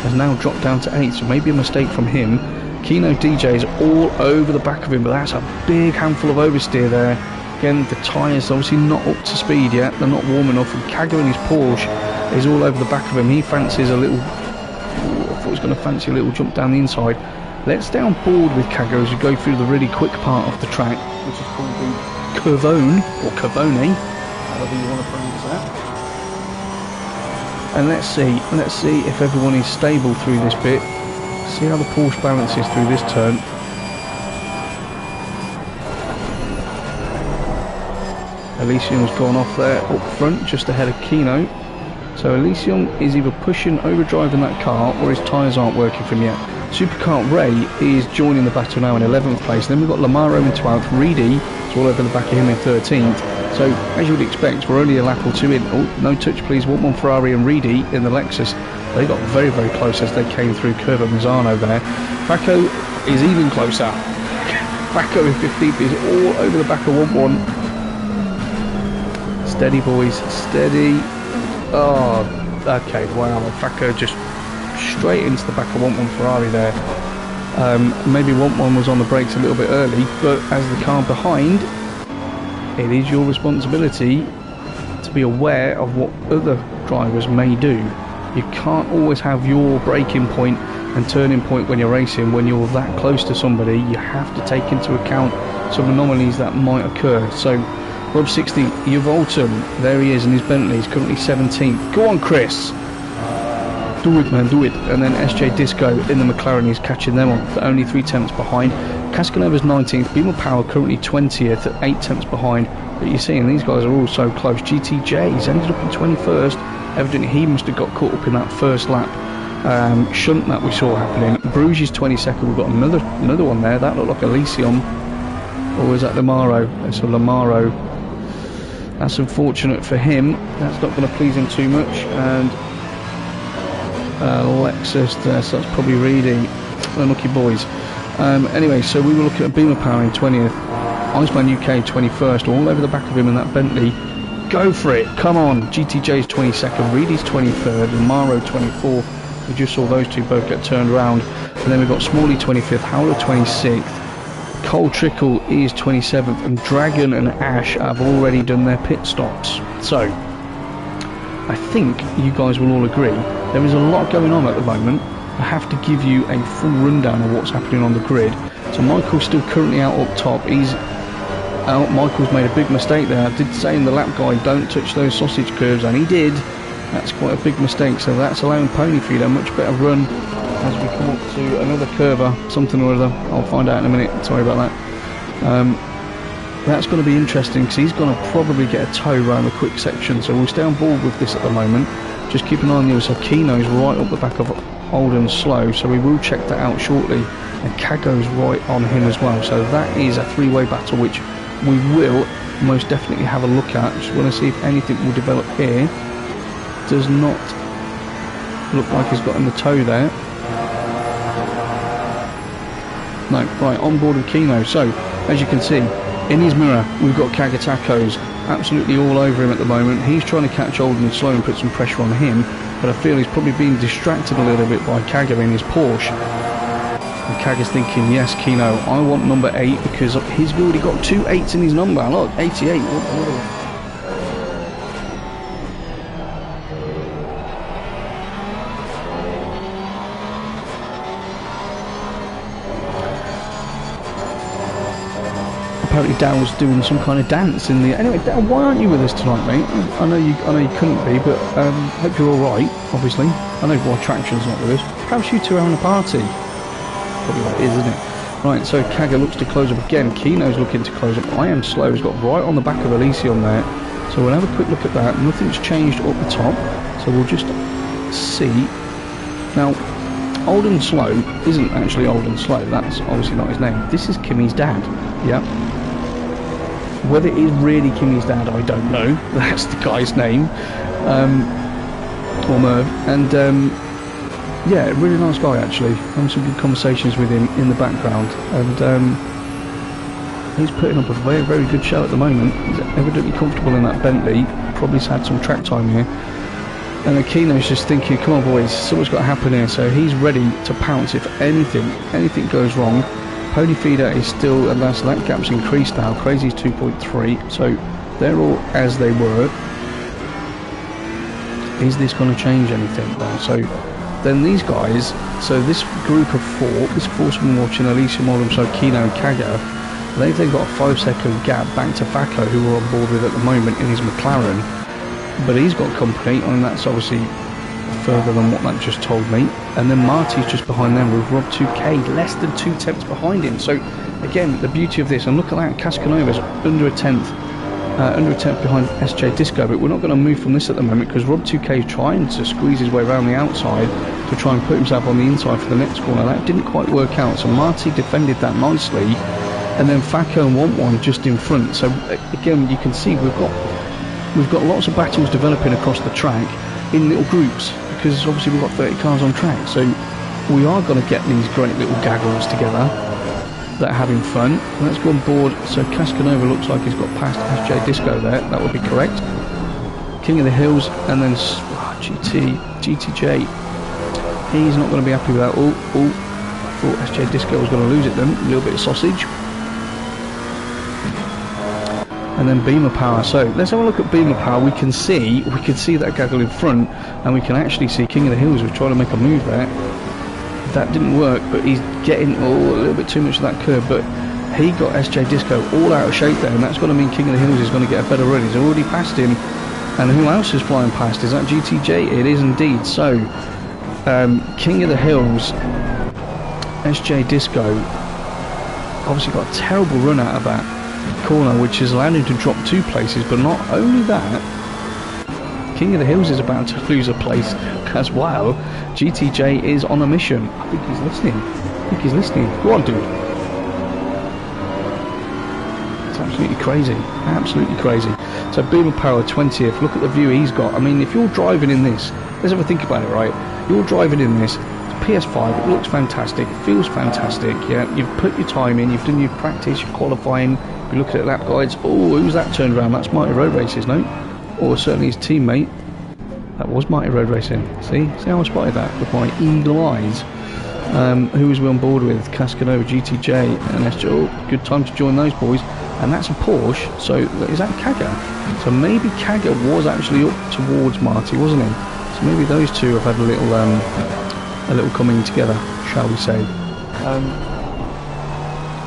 has now dropped down to 8th, so maybe a mistake from him. Kino DJ is all over the back of him, but that's a big handful of oversteer there. Again, the tyres obviously not up to speed yet, they're not warm enough, and Kagger in his Porsche is all over the back of him. He fancies a little, I thought he was going to fancy a little jump down the inside. Let's stay on board with Kagger as we go through the really quick part of the track, which is called the Curvone, or Curvone, however you want to pronounce that. And let's see if everyone is stable through this bit. See how the Porsche balances through this turn. Elysium's gone off there up front, just ahead of Kino. So Elysium is either pushing, overdriving that car, or his tyres aren't working for him yet. Supercar Ray is joining the battle now in 11th place. Then we've got Lamaro in 12th. Reedy is all over the back of him in 13th. So, as you would expect, we're only a lap or two in. Oh, no touch please. 1-1 Ferrari and Reedy in the Lexus. They got very, very close as they came through Curva Mazzano there. Facco is even closer. Facco in 15th is all over the back of 1-1. Steady, boys. Steady. Oh, okay. Wow. Facco just straight into the back of 1-1 Ferrari there. Maybe 1-1 was on the brakes a little bit early, but as the car behind, it is your responsibility to be aware of what other drivers may do. You can't always have your braking point and turning point when you're racing. When you're that close to somebody, you have to take into account some anomalies that might occur. So Rob 60, Yuvolton, there he is in his Bentley, he's currently 17th. Go on, Chris! Do it, man, do it. And then SJ Disco in the McLaren, he's catching them on, only 3 tenths behind. Cascanova's 19th, Beamer Power currently 20th at 8 tenths behind. But you're seeing these guys are all so close. GTJ, he's ended up in 21st. Evidently he must have got caught up in that first lap shunt that we saw happening. Bruges 22nd, we've got another one there. That looked like Elysium. Or is that Lamaro? That's a Lamaro. That's unfortunate for him. That's not going to please him too much. And Lexus, so that's probably Reedy. Unlucky boys. Anyway, so we were looking at Beamer Power in 20th, Iceman UK 21st, all over the back of him in that Bentley. Go for it, come on. GTJ's 22nd, Reedy's 23rd, and Maro 24th. We just saw those two both get turned around. And then we've got Smalley 25th, Howler 26th, Cole Trickle is 27th, and Dragon and Ash have already done their pit stops. So I think you guys will all agree there is a lot going on at the moment. I have to give you a full rundown of what's happening on the grid. So Michael's still currently out up top. He's out. Michael's made a big mistake there. I did say in the lap guide, don't touch those sausage curves, and he did. That's quite a big mistake. So that's allowing Pony Feed a much better run as we come up to another curva, something or other. I'll find out in a minute. Sorry about that. That's going to be interesting because he's going to probably get a tow around the quick section. So we'll stay on board with this at the moment. Just keep an eye on the other side. Kino's right up the back of Holden Slow, so we will check that out shortly. And Kago's right on him as well. So that is a three-way battle, which we will most definitely have a look at. Just want to see if anything will develop here. Does not look like he's got in the tow there. No, right, on board with Kino. So, as you can see, in his mirror, we've got Kagatako's absolutely all over him at the moment. He's trying to catch Holden Slow and put some pressure on him, but I feel he's probably being distracted a little bit by Kaga in his Porsche. And Kaga's thinking, yes, Kino, I want number 8 because he's already got 2 8s in his number. Look, 88. Apparently Dow's doing some kind of dance in the... Anyway, Dow, why aren't you with us tonight, mate? I know you couldn't be, but hope you're all right. Obviously, I know why Traction's not with us. Perhaps you two are having a party. Probably what it is, isn't it? Right, so Kaga looks to close up again. Kino's looking to close up. I Am Slow has got right on the back of Elysium there. So we'll have a quick look at that. Nothing's changed up the top, so we'll just see. Now, Holden Slow isn't actually Holden Slow. That's obviously not his name. This is Kimmy's dad. Yep. Whether it is really Kimmy's dad, I don't know. That's the guy's name. Or Merv. And yeah, really nice guy actually. Having some good conversations with him in the background. And he's putting up a very, very good show at the moment. He's evidently comfortable in that Bentley. Probably had some track time here. And Akino's just thinking, come on boys, something's got to happen here. So he's ready to pounce if anything goes wrong. Pony Feeder is still, and that gap's increased now. Crazy's 2.3, so they're all as they were. Is this going to change anything though? So then these guys, so this group of 4, this foursoman watching Elysium, Oldham, so Kino and Kaga, they've then got a 5-second gap back to Facco, who we're on board with at the moment in his McLaren. But he's got company, and that's obviously further than what that just told me. And then Marty's just behind them with Rob 2K, less than 2 tenths behind him. So again, the beauty of this, and look at that, Cascanova's under a tenth behind SJ Disco, but we're not going to move from this at the moment because Rob 2K is trying to squeeze his way around the outside. to try and put himself on the inside for the next corner. That didn't quite work out, so Marty defended that nicely, and then Facco and Want1 just in front. So again, you can see we've got lots of battles developing across the track in little groups, because obviously we've got 30 cars on track, so we are going to get these great little gaggles together that are having fun. Let's go on board. So Cascanova looks like he's got past SJ Disco there, that would be correct. King of the Hills, and then GTJ, he's not going to be happy with that. Oh, I thought SJ Disco was going to lose it then, a little bit of sausage. And then Beamer Power. So let's have a look at Beamer Power. We can see that gaggle in front, and we can actually see King of the Hills was trying to make a move there. That didn't work, but he's getting a little bit too much of that curve, but he got SJ Disco all out of shape there, and that's going to mean King of the Hills is going to get a better run. He's already passed him, and who else is flying past? Is that GTJ? It is indeed. So King of the Hills, SJ Disco, obviously got a terrible run out of that corner, which has allowed him to drop 2 places, but not only that, King of the Hills is about to lose a place as well. GTJ is on a mission. I think he's listening. Go on, dude. It's absolutely crazy. So Beamer Power 20th. Look at the view he's got. I mean, if you're driving in this, let's have a think about it, right? You're driving in this, it's PS5, it looks fantastic, it feels fantastic, yeah, you've put your time in, you've done your practice, your qualifying, you look at lap guides. Oh, who's that turned around? That's Mighty Road Races, no? Or certainly his teammate. That was Mighty Road Racing. See how I spotted that with my eagle eyes. Who was we on board with? Cascanova, GTJ, and SJ. Oh, good time to join those boys. And that's a Porsche. So is that Kaga? So maybe Kaga was actually up towards Marty, wasn't he? So maybe those two have had a little coming together, shall we say?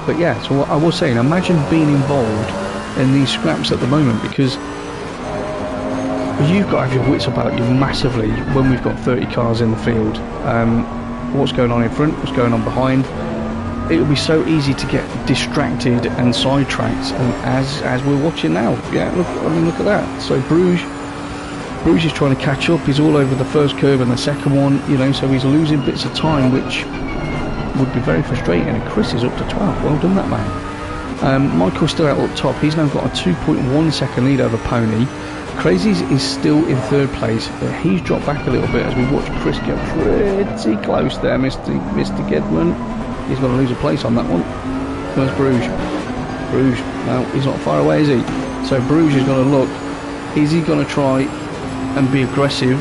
But yeah, so what I was saying, imagine being involved in these scraps at the moment, because you've got to have your wits about you massively when we've got 30 cars in the field. What's going on in front, what's going on behind. It will be so easy to get distracted and sidetracked, and as we're watching now. Yeah, look at that. So Bruges is trying to catch up. He's all over the first curve and the second one, you know, so he's losing bits of time, which would be very frustrating. And Chris is up to 12. Well done, that man. Michael's still out up top. He's now got a 2.1 second lead over Pony. Crazy's is still in 3rd place, but he's dropped back a little bit as we watch Chris get pretty close there. Mr. Gedman, he's going to lose a place on that one. Where's Bruges? No, he's not far away, is he? So Bruges is going to look. Is he going to try and be aggressive?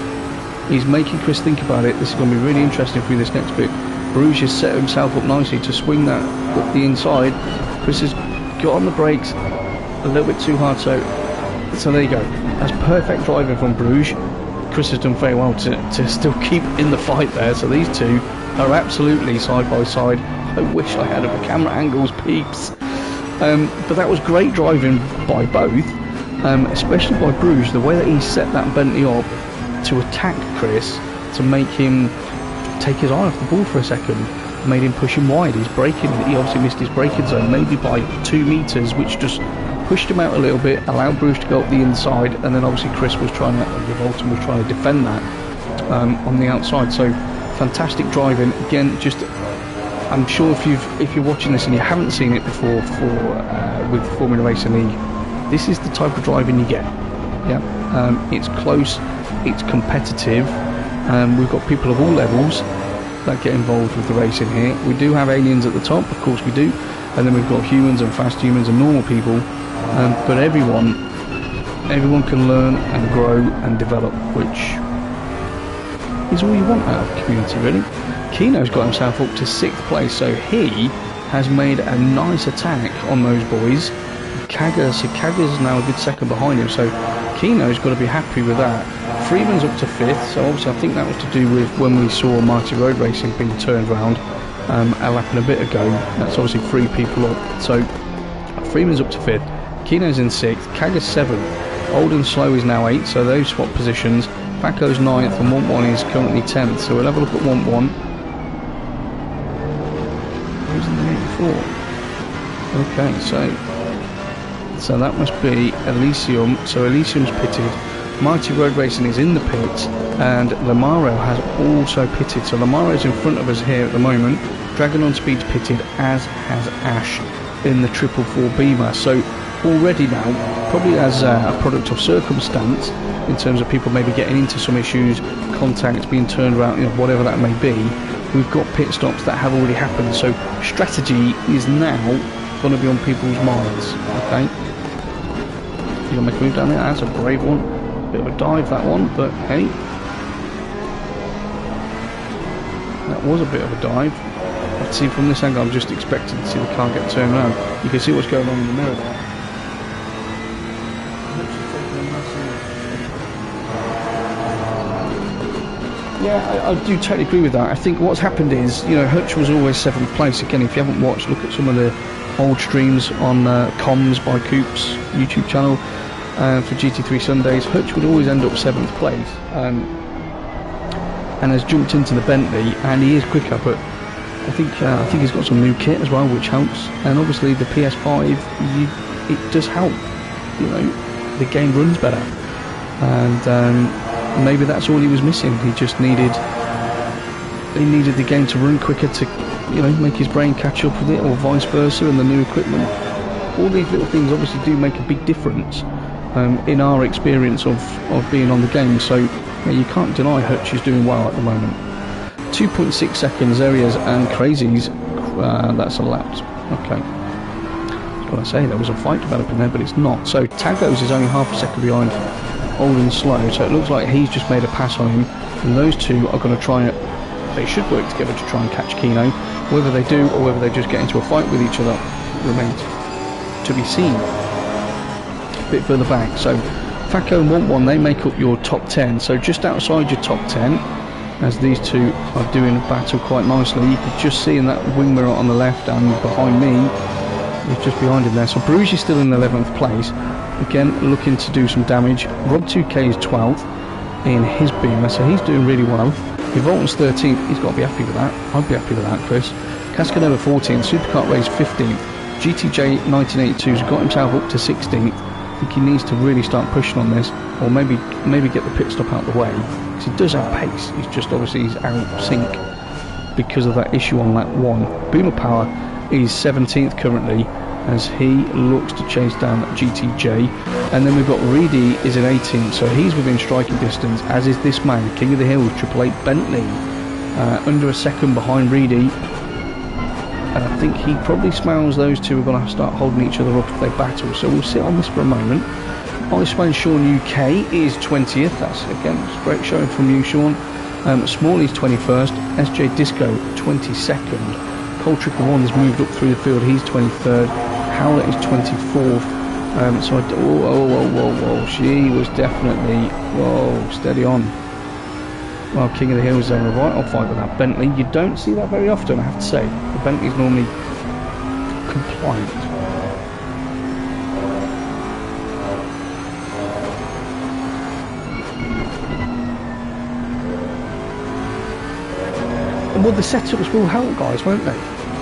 He's making Chris think about it. This is going to be really interesting through this next bit. Bruges has set himself up nicely to swing that up the inside. Chris has got on the brakes a little bit too hard, so there you go. That's perfect driving from Bruges. Chris has done very well to still keep in the fight there. So these two are absolutely side by side. I wish I had the camera angles, peeps. But that was great driving by both, especially by Bruges. The way that he set that Bentley up to attack Chris, to make him take his eye off the ball for a second, made him push him wide. He's braking. He obviously missed his braking zone, maybe by 2 meters, which just pushed him out a little bit, allowed Bruges to go up the inside, and then obviously Chris was trying to, Revolton was trying to defend that on the outside. So fantastic driving again. Just, I'm sure if you're watching this and you haven't seen it before with Formula Racing League, this is the type of driving you get. Yeah, it's close, it's competitive. We've got people of all levels that get involved with the racing here. We do have aliens at the top, of course we do, and then we've got humans and fast humans and normal people. But everyone can learn and grow and develop, which is all you want out of the community, really. Kino's got himself up to 6th place, so he has made a nice attack on those boys. Kaga's now a good second behind him, so Kino's got to be happy with that. Freeman's up to 5th, so obviously I think that was to do with when we saw Mighty Road Racing being turned around a lap and a bit ago. That's obviously 3 people up, so Freeman's up to 5th. Kino's in 6th, Kaga's 7th, Old and Slow is now 8th, so those swap positions. Paco's 9th and Want1 is currently 10th, so we'll have a look at Want1. Who's in the 84? Okay, so that must be Elysium. So Elysium's pitted. Mighty Road Racing is in the pits, and Lamaro has also pitted. So Lamaro is in front of us here at the moment. Dragon on Speed's pitted, as has Ash in the 444 Beamer. So already now, probably as a product of circumstance, in terms of people maybe getting into some issues, contacts being turned around, you know, whatever that may be, we've got pit stops that have already happened. So strategy is now going to be on people's minds. Okay, you're going to make a move down there. That's a brave one. Bit of a dive, that one, but hey, that was a bit of a dive. Let's see from this angle. I'm just expecting to see the car get turned around. You can see what's going on in the mirror there. Yeah, I do totally agree with that. I think what's happened is, you know, Hutch was always 7th place. Again, if you haven't watched, look at some of the old streams on Comms by Coop's YouTube channel. For GT3 Sundays, Hutch would always end up 7th place, and has jumped into the Bentley, and he is quicker. But I think he's got some new kit as well, which helps. And obviously the PS5, it does help. You know, the game runs better, and maybe that's all he was missing. He just needed the game to run quicker to, you know, make his brain catch up with it, or vice versa. And the new equipment, all these little things obviously do make a big difference. In our experience of being on the game. So yeah, you can't deny Hutch is doing well at the moment. 2.6 seconds, there he is, and Crazy's, that's a lap. Okay, I was going to say there was a fight developing there, but it's not. So Tagos is only half a second behind Old and Slow, so it looks like he's just made a pass on him, and those two are going to try it. They should work together to try and catch Keno. Whether they do, or whether they just get into a fight with each other, remains to be seen. Bit further back, so Faco and Want One, they make up your top 10, so just outside your top 10, as these two are doing a battle quite nicely. You can just see in that wing mirror on the left, and behind me, he's just behind him there. So Bruges is still in 11th place, again looking to do some damage. Rob 2K is 12th in his Beamer, so he's doing really well. If Volton's 13th, he's got to be happy with that. I'd be happy with that, Chris. Cascadeva 14th, Superkart Race 15th, GTJ 1982's got himself up to 16th. I think he needs to really start pushing on this, or maybe get the pit stop out the way, because he does have pace. He's just obviously he's out of sync because of that issue on lap 1. Boomer Power is 17th currently, as he looks to chase down GTJ, and then we've got Reedy is in 18th, so he's within striking distance, as is this man, King of the Hills, 888 Bentley, under a second behind Reedy. And I think he probably smells those two are going to start holding each other up if they battle. So we'll sit on this for a moment. Iceman Sean UK is 20th. That's, again, it's great showing from you, Sean. Smalley's 21st. SJ Disco 22nd. Cold Tricker 1 has moved up through the field. He's 23rd. Howlett is 24th. So whoa. She was definitely, whoa, steady on. Well, King of the Hills is having a right on fight with that Bentley. You don't see that very often, I have to say. The Bentley's normally compliant. Well, the setups will help, guys, won't they?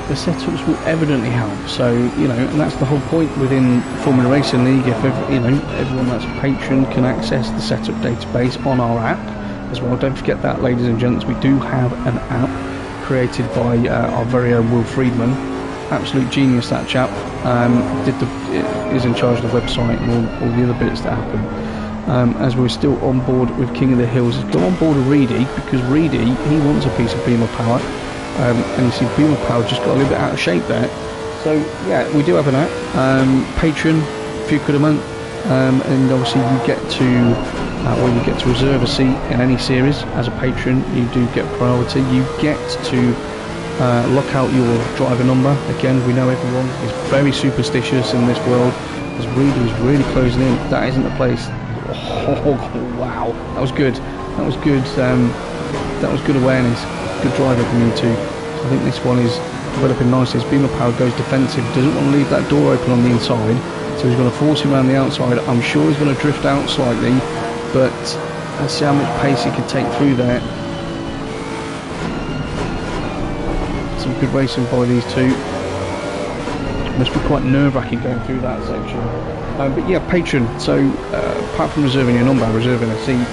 The setups will evidently help. So, you know, and that's the whole point within Formula Racing League. If everyone that's a patron can access the setup database on our app as well. Don't forget that, ladies and gents, we do have an app created by our very own Will Friedman. Absolute genius, that chap. Is in charge of the website and all the other bits that happen. As we're still on board with King of the Hills, go on board with Reedy, because Reedy, he wants a piece of Beamer Power, and you see Beamer Power just got a little bit out of shape there. So yeah, we do have an app. Patreon, a few quid a month, and obviously you get to reserve a seat in any series as a patron. You do get priority. You get to lock out your driver number. Again, we know everyone is very superstitious in this world, as Reedy is really closing in. That isn't the place. Oh wow, that was good. That was good. That was good awareness. Good driver from you two. I think this one is developing nicely. As Beamer Power goes defensive, doesn't want to leave that door open on the inside, so he's going to force him around the outside. I'm sure he's going to drift out slightly, but let's see how much pace he can take through there. Some good racing by these two. Must be quite nerve-wracking going through that section. But yeah, Patron. So apart from reserving your number, reserving a seat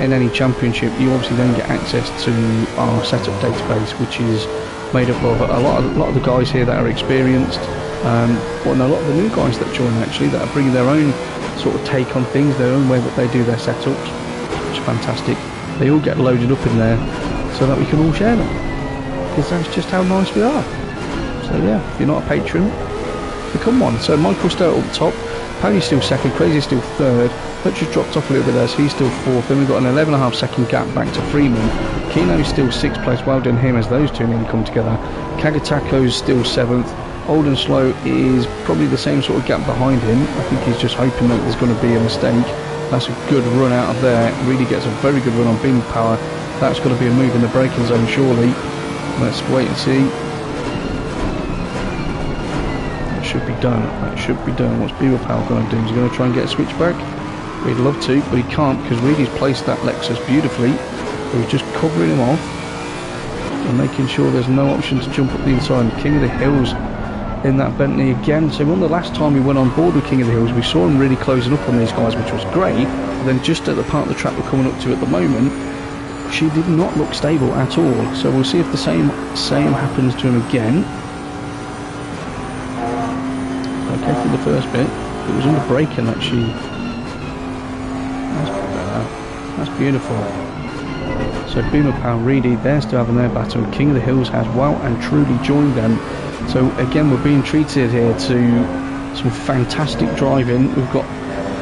in any championship, you obviously then get access to our setup database, which is made up of a lot of the guys here that are experienced, and a lot of the new guys that join actually, that are bringing their own sort of take on things, their own way that they do their setups, which is fantastic. They all get loaded up in there so that we can all share them, because that's just how nice we are. So yeah, if you're not a patron, become one. So Michael's still up top, Paddy's still second, Crazy's still third, Hutch has dropped off a little bit there, so he's still fourth. Then we've got an 11.5 second gap back to Freeman. Kino's still sixth place, well done him, as those two nearly come together. Kagatako's still seventh. Old and Slow is probably the same sort of gap behind him. I think he's just hoping that there's going to be a mistake. That's a good run out of there. Really gets a very good run on beam power. That's going to be a move in the braking zone surely. Let's wait and see. That should be done. That should be done. What's Beaver Power going to do? Is he going to try and get a switch back? We'd love to, but he can't, because Reedy's placed that Lexus beautifully. So he's just covering him off and making sure there's no option to jump up the inside. King of the Hills in that Bentley again. So when the last time we went on board with King of the Hills, we saw him really closing up on these guys, which was great. But then just at the part of the track we're coming up to at the moment, she did not look stable at all. So we'll see if the same happens to him again. Okay, for the first bit, it was under braking that she... That's beautiful. So Beamer Power, Reedy, they're still having their battle. King of the Hills has well and truly joined them. So again, we're being treated here to some fantastic driving. We've got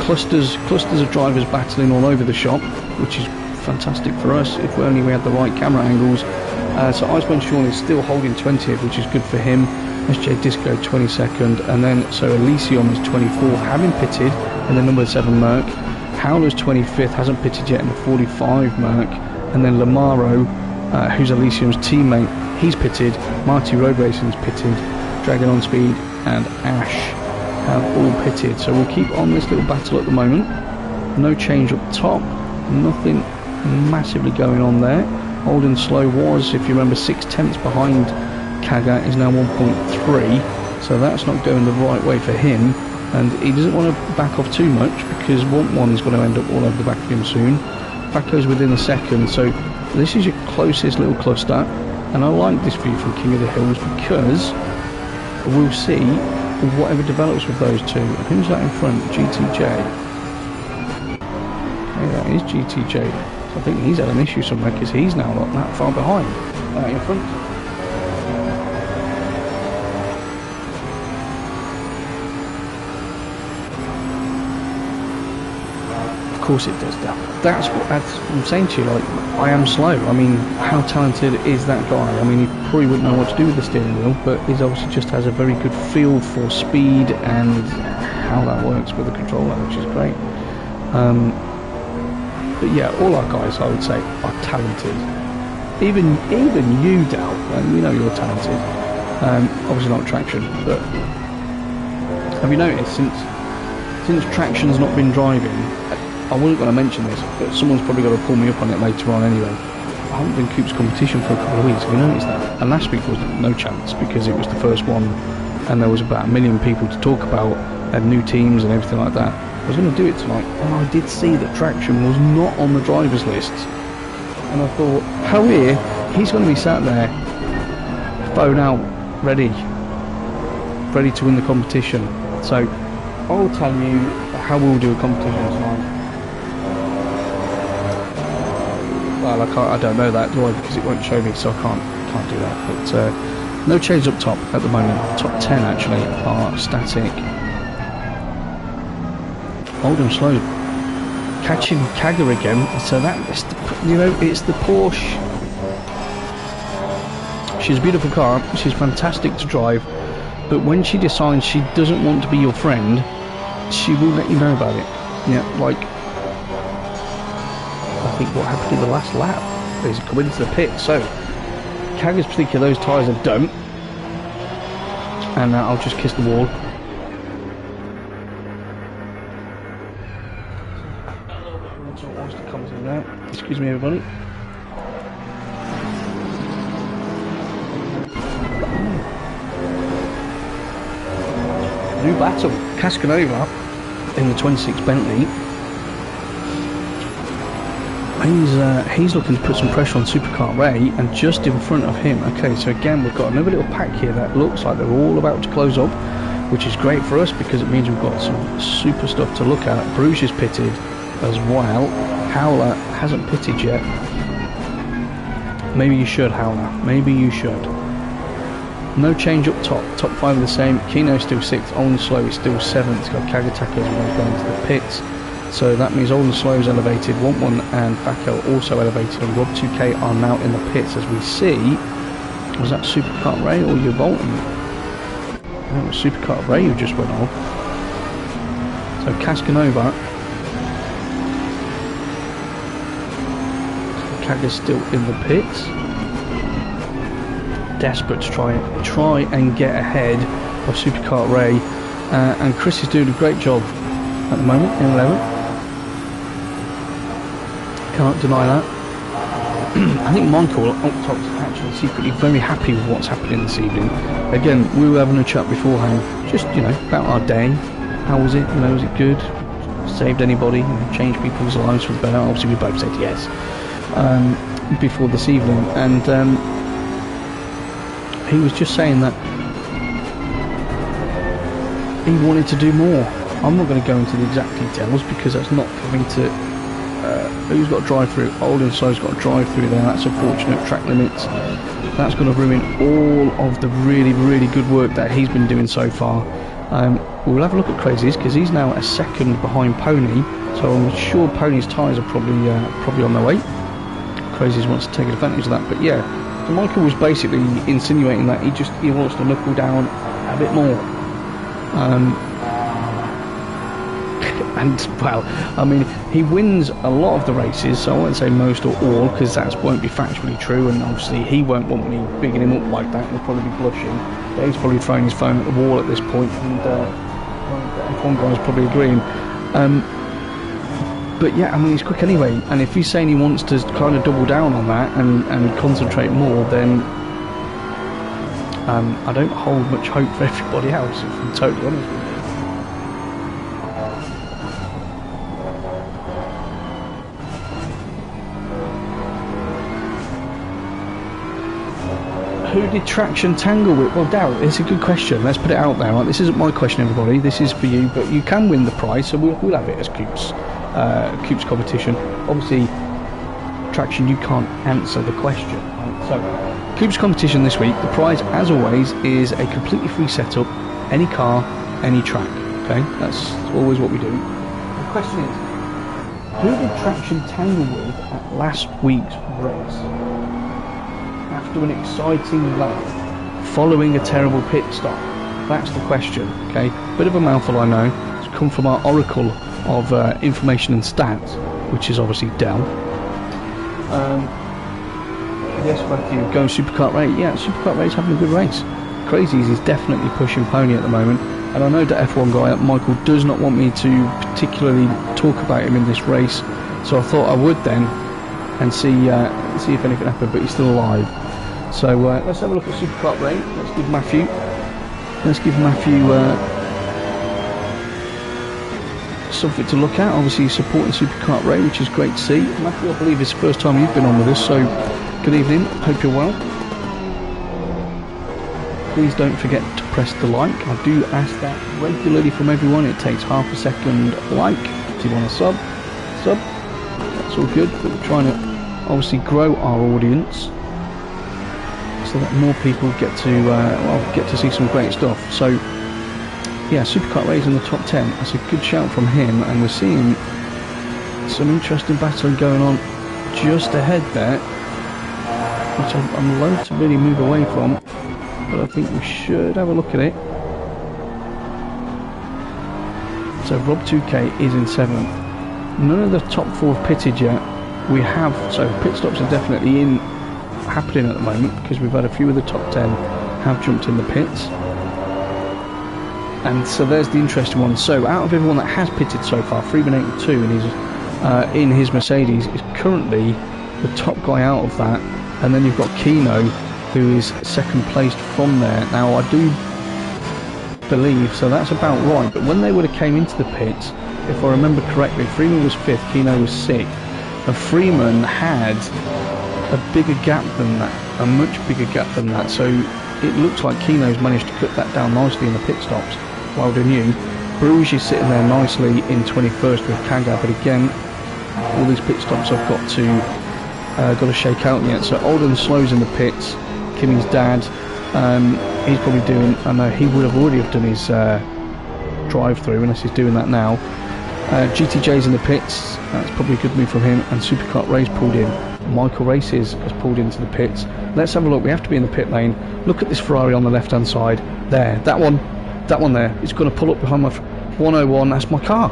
clusters of drivers battling all over the shop, which is fantastic for us if we had the right camera angles. So Iceman Sean is still holding 20th, which is good for him. SJ Disco 22nd, and then so Elysium is 24th, having pitted in the number 7 Merc. Howler's 25th, hasn't pitted yet in the 45 Merc, and then Lamaro, who's Elysium's teammate, he's pitted. Marty Road Racing's pitted. Dragon on Speed and Ash have all pitted. So we'll keep on this little battle at the moment. No change up top, nothing massively going on there. Old and Slow was, if you remember, 6/10 behind Kaga, is now 1.3, so that's not going the right way for him, and he doesn't want to back off too much because 1-1 is going to end up all over the back of him soon. Baco's within a second, so this is your closest little cluster, and I like this view from King of the Hills because we'll see whatever develops with those two. Who's that in front? GTJ. Okay, that is GTJ. So I think he's had an issue somewhere because he's now not that far behind in front. Of course it does that. That's what I'm saying to you, like, I am slow. I mean, how talented is that guy? I mean, he probably wouldn't know what to do with the steering wheel, but he obviously just has a very good feel for speed and how that works with the controller, which is great. But yeah, all our guys, I would say, are talented. Even you, Dal, and you know you're talented. Obviously not traction, but have you noticed since traction's not been driving? I wasn't going to mention this, but someone's probably got to pull me up on it later on anyway. I haven't done Coop's competition for a couple of weeks, have you noticed that? And last week was no chance because it was the first one and there was about 1 million people to talk about and new teams and everything like that. I was going to do it tonight, and I did see that traction was not on the drivers list. And I thought, how weird, he's going to be sat there, phone out, ready to win the competition. So I'll tell you how we'll do a competition tonight. Well, I don't know that, do I? Because it won't show me, so I can't do that. But no change up top at the moment. Top 10 actually are static. Old and Slow catching Kaga again. So that is it's the Porsche. She's a beautiful car. She's fantastic to drive. But when she decides she doesn't want to be your friend, she will let you know about it. Yeah, like I think what happened in the last lap is come into the pit. So Kaga's particular, those tyres are done, and I'll just kiss the wall. A little bit of water wants to come in there. Excuse me, everybody. new battle. Cascanova in the 26 Bentley. He's looking to put some pressure on Supercar Ray, and just in front of him. Okay, so again we've got another little pack here that looks like they're all about to close up, which is great for us because it means we've got some super stuff to look at. Bruges is pitted as well. Howler hasn't pitted yet. Maybe you should, Howler. Maybe you should. No change up top. Top 5 are the same. Kino's still 6th. Old and Slow is still 7th. It's got Kagataka as well going to the pits. So that means Old and Slow is elevated. 1-1 and Fackel also elevated. And Rob 2K are now in the pits as we see. Was that Supercar Ray or you Bolton? No, it was Supercar Ray who just went off. So Cascanova. Kaga's still in the pits. Desperate to try and get ahead of Supercar Ray, and Chris is doing a great job at the moment in 11th. Can't deny that. I think Michael up top is actually secretly very happy with what's happening this evening. Again, we were having a chat beforehand, just about our day. How was it? Was it good? Saved anybody? Changed people's lives for the better? Obviously, we both said yes. Before this evening, and he was just saying that he wanted to do more. I'm not going to go into the exact details because that's not for me to. Who's got drive through? Old and Slow's got a drive through there. That's unfortunate. Track limits. That's going to ruin all of the really, really good work that he's been doing so far. We'll have a look at Crazy's because he's now a second behind Pony, so I'm sure Pony's tyres are probably on their way. Crazy's wants to take advantage of that, but yeah, so Michael was basically insinuating that he wants to knuckle down a bit more, and well, I mean, he wins a lot of the races, so I won't say most or all because that won't be factually true, and obviously he won't want me bigging him up like that. He'll probably be blushing. Yeah, he's probably throwing his phone at the wall at this point, and F1 guy's probably agreeing. But yeah, I mean, he's quick anyway, and if he's saying he wants to kind of double down on that and concentrate more, then I don't hold much hope for everybody else, if I'm totally honest with you. Who did Traction tangle with? Well, Darryl, it's a good question. Let's put it out there. Right? This isn't my question, everybody. This is for you, but you can win the prize, so we'll have it as Coops. Coops competition. Obviously, Traction, you can't answer the question. Right? So, Coops competition this week. The prize, as always, is a completely free setup, any car, any track. Okay, that's always what we do. The question is, who did Traction tangle with at last week's race? After an exciting lap, following a terrible pit stop. That's the question. Okay, bit of a mouthful, I know. It's come from our oracle of information and stats, which is obviously Dell. Yes, Matthew, going Supercar Ray. Yeah, Supercar Ray's having a good race. Crazy's is definitely pushing Pony at the moment, and I know that F1 guy Michael does not want me to particularly talk about him in this race, so I thought I would then and see if anything happened, but he's still alive. So let's have a look at Supercar Ray. Let's give Matthew something to look at. Obviously he's supporting Supercar Ray, which is great to see. Matthew, I believe it's the first time you've been on with us, so good evening, hope you're well. Please don't forget to press the like. I do ask that regularly from everyone. It takes half a second. Like, if you want to sub, that's all good, but we're trying to obviously grow our audience so that more people get to see some great stuff. So yeah, Supercar Ray's in the top 10. That's a good shout from him, and we're seeing some interesting battling going on just ahead there, which I'm loath to really move away from, but I think we should have a look at it. So Rob 2K is in 7th. None of the top 4 have pitted yet. We have, so pit stops are definitely happening at the moment, because we've had a few of the top 10 have jumped in the pits. And so there's the interesting one. So out of everyone that has pitted so far, Freeman82 in his Mercedes is currently the top guy out of that. And then you've got Kino, who is second placed from there. Now I do believe, so that's about right. But when they would have came into the pits, if I remember correctly, Freeman was 5th, Keno was 6th, and Freeman had a bigger gap than that, a much bigger gap than that, so it looks like Keno's managed to cut that down nicely in the pit stops. Well done you. Bruges is sitting there nicely in 21st with Kaga, but again, all these pit stops I've got to shake out yet. So Olden Slow's in the pits, Kimmy's dad, he's probably doing, I know he would have already have done his drive-through unless he's doing that now. GTJ's in the pits, that's probably a good move from him, and Superkart Ray's pulled in. Michael Races has pulled into the pits. Let's have a look, we have to be in the pit lane. Look at this Ferrari on the left hand side, there, that one there, it's going to pull up behind my 101, that's my car.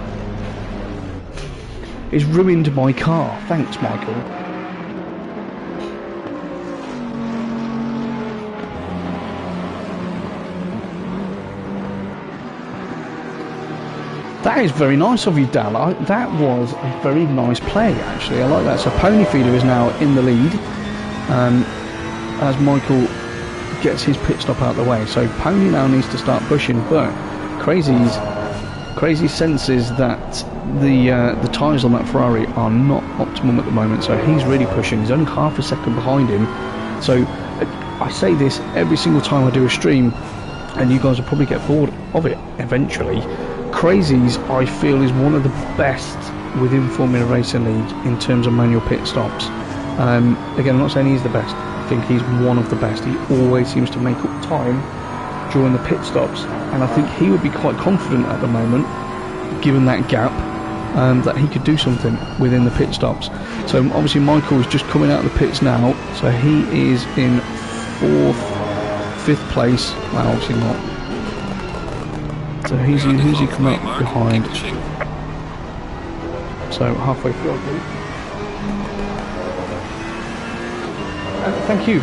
It's ruined my car, thanks Michael. That is very nice of you, Dal. That was a very nice play, actually. I like that. So Pony Feeder is now in the lead as Michael gets his pit stop out of the way. So Pony now needs to start pushing, but Crazy senses that the tyres on that Ferrari are not optimum at the moment. So he's really pushing. He's only half a second behind him. So I say this every single time I do a stream, and you guys will probably get bored of it eventually. Crazy's, I feel, is one of the best within Formula Racing League in terms of manual pit stops. Again, I'm not saying he's the best. I think he's one of the best. He always seems to make up time during the pit stops, and I think he would be quite confident at the moment, given that gap, that he could do something within the pit stops. So obviously Michael is just coming out of the pits now, so he is in 5th place. Well, obviously not. So who's he come up behind? So halfway through, I believe. Thank you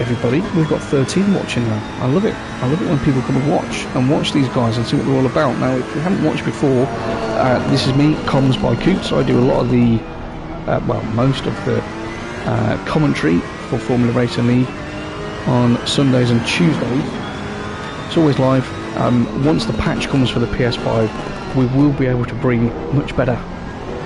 everybody. We've got 13 watching now. I love it when people come and watch these guys and see what they're all about. Now, if you haven't watched before, this is me, Comms by Coots. I do a lot of the, most of the commentary for Formula Racing League on Sundays and Tuesdays. It's always live. Once the patch comes for the PS5, we will be able to bring much better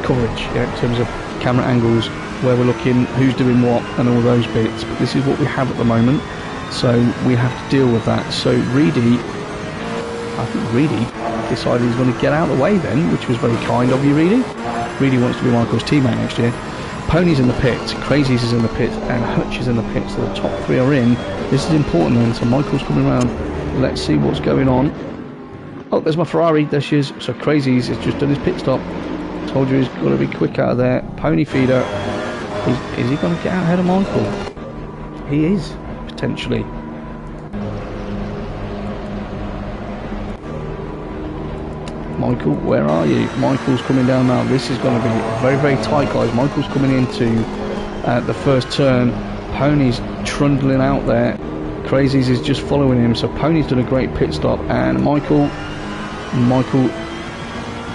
coverage, in terms of camera angles, where we're looking, who's doing what, and all those bits. But this is what we have at the moment, so we have to deal with that. So Reedy decided he's going to get out of the way then, which was very kind of you, Reedy. Reedy wants to be Michael's teammate next year. Pony's in the pits, Crazy's is in the pits, and Hutch is in the pits. So the top 3 are in. This is important then. So Michael's coming around. Let's see what's going on. Oh, there's my Ferrari. There she is. So Crazy's has just done his pit stop. Told you he's got to be quick out of there. Pony Feeder. Is he going to get out ahead of Michael? He is, potentially. Michael, where are you? Michael's coming down now. This is going to be very, very tight, guys. Michael's coming into the first turn. Pony's trundling out there. Crazy's is just following him. So Pony's done a great pit stop, and Michael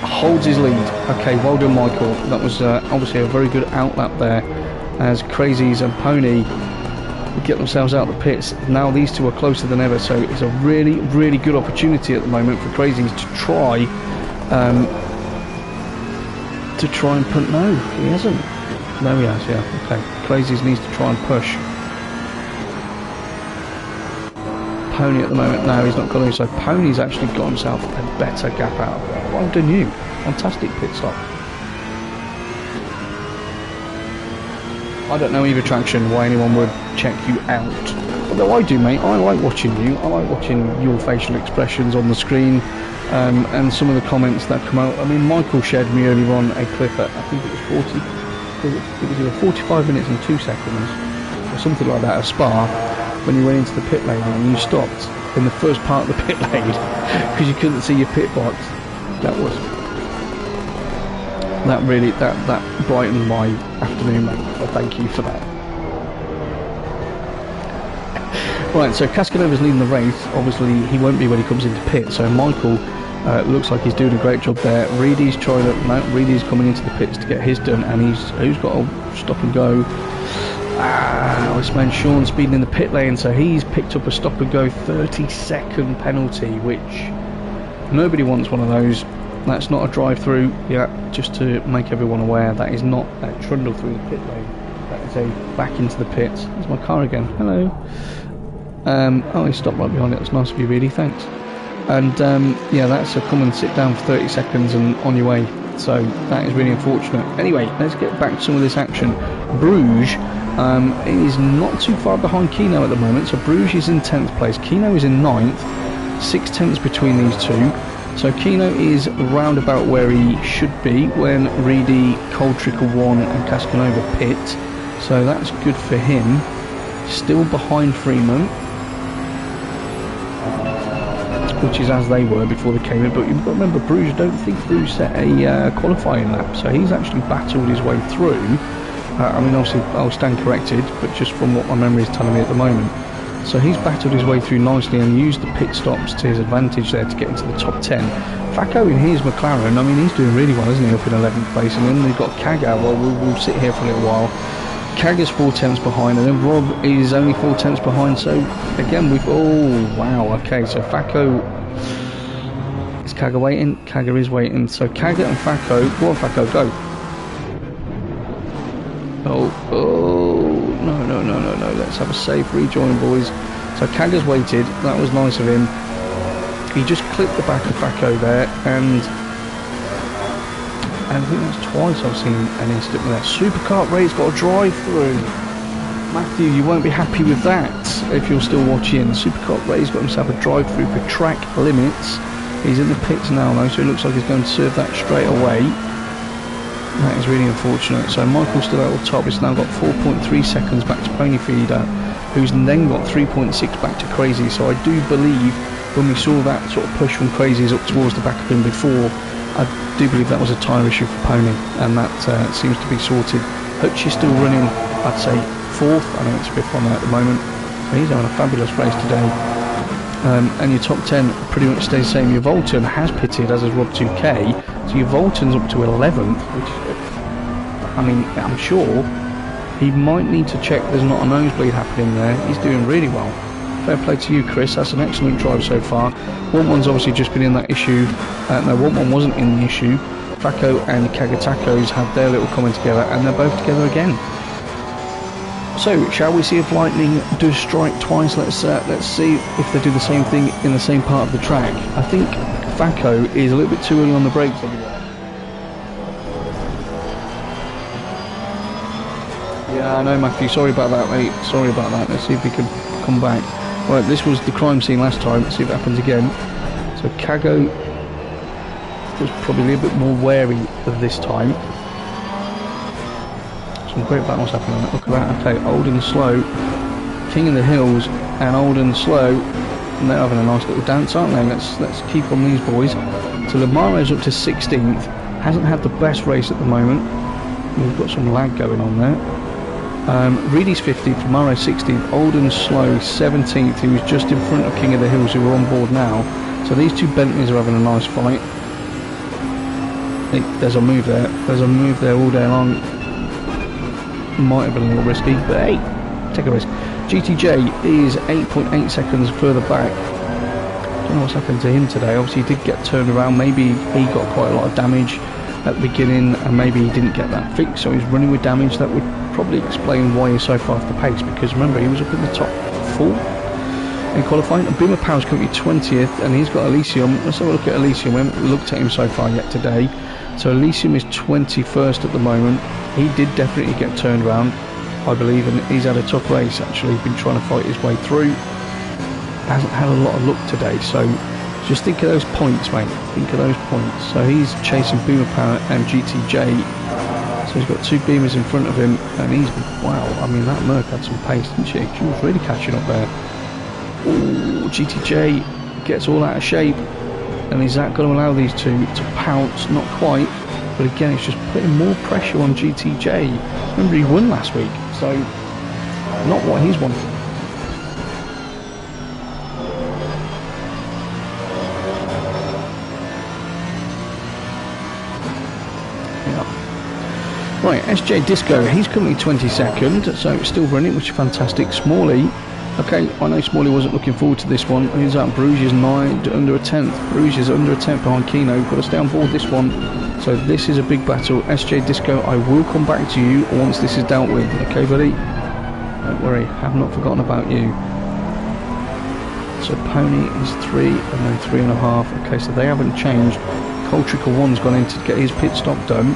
holds his lead. Okay, well done, Michael. That was obviously a very good outlap there, as Crazy's and Pony get themselves out of the pits. Now these two are closer than ever, so it's a really, really good opportunity at the moment for Crazy's to try and punt. No, he hasn't. No, he has. Yeah. Okay. Crazy's needs to try and push. Pony at the moment, no, he's not got any, so Pony's actually got himself a better gap out of there. Well done you. Fantastic pit stop. I don't know either traction why anyone would check you out. Although I do, mate. I like watching you. I like watching your facial expressions on the screen, and some of the comments that come out. I mean, Michael shared me earlier on a clip at, I think it was either 45 minutes and 2 seconds, or something like that, of Spa, when you went into the pit lane and you stopped in the first part of the pit lane because you couldn't see your pit box. That brightened my afternoon, mate. So thank you for that. Right, so Cascadova's leading the race. Obviously he won't be when he comes into pit, so Michael looks like he's doing a great job there. Reedy's trying to mount. Reedy's coming into the pits to get his done, and who's got a stop and go. This man Sean speeding in the pit lane, so he's picked up a stop and go 30-second penalty, which Nobody wants one of those. That's not a drive-through. Yeah, just to make everyone aware, that is not a trundle through the pit lane. That is a back into the pits. There's my car again. Hello. Oh, he stopped right behind it. That's nice of you, really. Thanks. And yeah, that's a come and sit down for 30 seconds and on your way. So that is really unfortunate. Anyway, let's get back to some of this action. Bruges is not too far behind Kino at the moment. So Bruges is in 10th place. Kino is in 9th. 6 tenths between these two. So Kino is round about where he should be when Reedy, Cold Trickle 1 and Cascanova pit. So that's good for him. Still behind Freeman, which is as they were before they came in. But you've got to remember, Bruges, I don't think Bruges set a qualifying lap. So he's actually battled his way through. I mean, obviously, I'll stand corrected, but just from what my memory is telling me at the moment. So he's battled his way through nicely and used the pit stops to his advantage there to get into the top 10. Facco in his McLaren, I mean, he's doing really well, isn't he, up in 11th place. And then they've got Kaga. Well, we'll sit here for a little while. Kaga's 4 tenths behind, and then Rob is only 4 tenths behind. So again, oh wow, okay. So Facco, is Kaga waiting? Kaga is waiting. So Kaga and Facco, go on Facco, go. Oh, no. Let's have a safe rejoin, boys. So Kaga's waited. That was nice of him. He just clipped the back of Facco there, and I think that's twice I've seen an incident with that. Superkart Ray's got a drive-through. Matthew, you won't be happy with that if you're still watching. Superkart Ray's got himself a drive-through for track limits. He's in the pits now, though, so it looks like he's going to serve that straight away. That is really unfortunate. So Michael's still out on top. It's now got 4.3 seconds back to Pony Feeder, who's then got 3.6 back to Crazy. So I do believe when we saw that sort of push from Crazy's up towards the back of him before, I do believe that was a tyre issue for Pony, and that seems to be sorted. Hutch is still running, I'd say, 4th. I know it's a bit on there at the moment. He's having a fabulous race today. And your top 10 pretty much stays the same. Your Volton has pitted, as has Rob 2K, so your Volton's up to 11th, which, I mean, I'm sure he might need to check there's not a nosebleed happening there. He's doing really well. Fair play to you, Chris. That's an excellent drive so far. 1-1's obviously just been in that issue. No, 1-1 wasn't in the issue. Facco and Kagatakos had their little comment together, and they're both together again. So, shall we see if lightning does strike twice? Let's see if they do the same thing in the same part of the track. I think Facco is a little bit too early on the brakes. Yeah, I know, Matthew. Sorry about that, mate. Sorry about that. Let's see if we can come back. Right, this was the crime scene last time. Let's see if it happens again. So Kago was probably a little bit more wary of this time. Some great battles happening. Look at that. Okay, Old and Slow, King of the Hills, and Old and Slow. And they're having a nice little dance, aren't they? Let's keep on these boys. So Lamaro's up to 16th. Hasn't had the best race at the moment. We've got some lag going on there. Reedy's 15th, Lamaro 16th, Old and Slow 17th. He was just in front of King of the Hills, who are on board now. So these two Bentleys are having a nice fight. There's a move there. There's a move there all day long. Might have been a little risky, but hey, take a risk. GTJ is 8.8 seconds further back. Don't know what's happened to him today. Obviously he did get turned around. Maybe he got quite a lot of damage at the beginning, and maybe he didn't get that fixed, so he's running with damage. That would probably explain why he's so far off the pace, because remember, he was up in the top 4 in qualifying. And Boomer Power's currently 20th, and he's got Elysium. Let's have a look at Elysium. We haven't looked at him so far yet today. So Elysium is 21st at the moment. He did definitely get turned around, I believe, and he's had a tough race actually. He's been trying to fight his way through. Hasn't had a lot of luck today, so just think of those points, mate. Think of those points. So he's chasing Boomer Power and GTJ. So he's got two Beamers in front of him, and he's, wow, I mean, that Merc had some pace, didn't she? She was really catching up there. Ooh, GTJ gets all out of shape, and is that going to allow these two to pounce? Not quite, but again, it's just putting more pressure on GTJ. Remember, he won last week, so not what he's wanted. Right, SJ Disco, he's currently 22nd, so it's still running, which is fantastic. Smalley Okay, I know Smalley wasn't looking forward to this one. He's out. Bruges under a tenth. Bruges under a tenth behind Kino. Got to stay on board this one. So this is a big battle. SJ Disco, I will come back to you once this is dealt with. Okay, buddy? Don't worry, have not forgotten about you. So Pony is 3 and then 3.5. Okay, so they haven't changed. Coltrickle 1's gone in to get his pit stop done,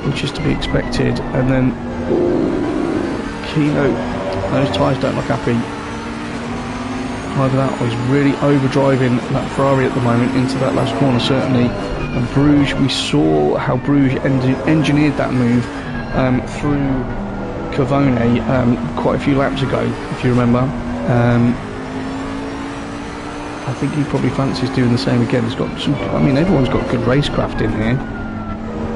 which is to be expected. And then Kino, those tyres don't look happy. Either that or he's really overdriving that Ferrari at the moment into that last corner, certainly. And Bruges, we saw how Bruges engineered that move through Cavone quite a few laps ago, if you remember. I think he probably fancies doing the same again. He's got some, I mean, everyone's got good racecraft in here,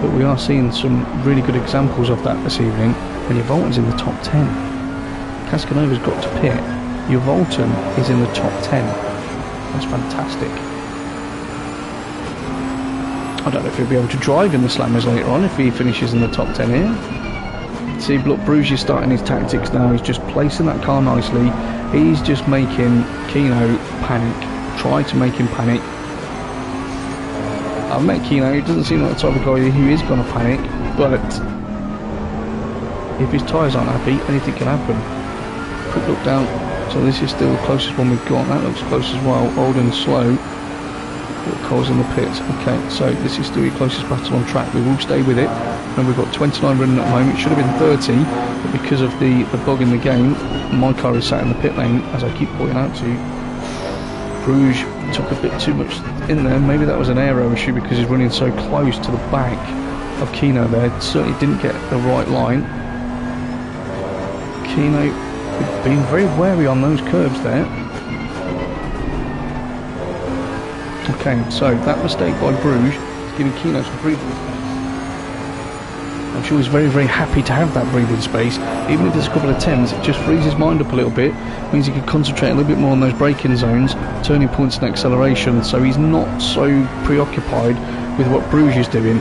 but we are seeing some really good examples of that this evening. And your Volton's in the top 10. Cascanova's got to pit. Your Volton is in the top 10. That's fantastic. I don't know if he'll be able to drive in the Slammers later on if he finishes in the top 10 here. See, look, Bruges is starting his tactics now. He's just placing that car nicely. He's just making Kino panic. Try to make him panic. I've met Kino. He doesn't seem like the type of guy who is going to panic, but if his tyres aren't happy, anything can happen. Quick look down. So this is still the closest one we've got. That looks close as well. Old and slow. Cole's in the pits. Okay, so this is still your closest battle on track. We will stay with it. And we've got 29 running at the moment. It should have been 30, but because of the bug in the game, my car is sat in the pit lane, as I keep pointing out to you. Bruges took a bit too much in there. Maybe that was an aero issue because he's running so close to the back of Kino there. Certainly didn't get the right line. Kino being very wary on those curves there. Okay, so that mistake by Bruges is giving Kino some breathing space. I'm sure he's very, very happy to have that breathing space. Even if there's a couple of attempts, it just frees his mind up a little bit. Means he can concentrate a little bit more on those braking zones, turning points and acceleration, so he's not so preoccupied with what Bruges is doing.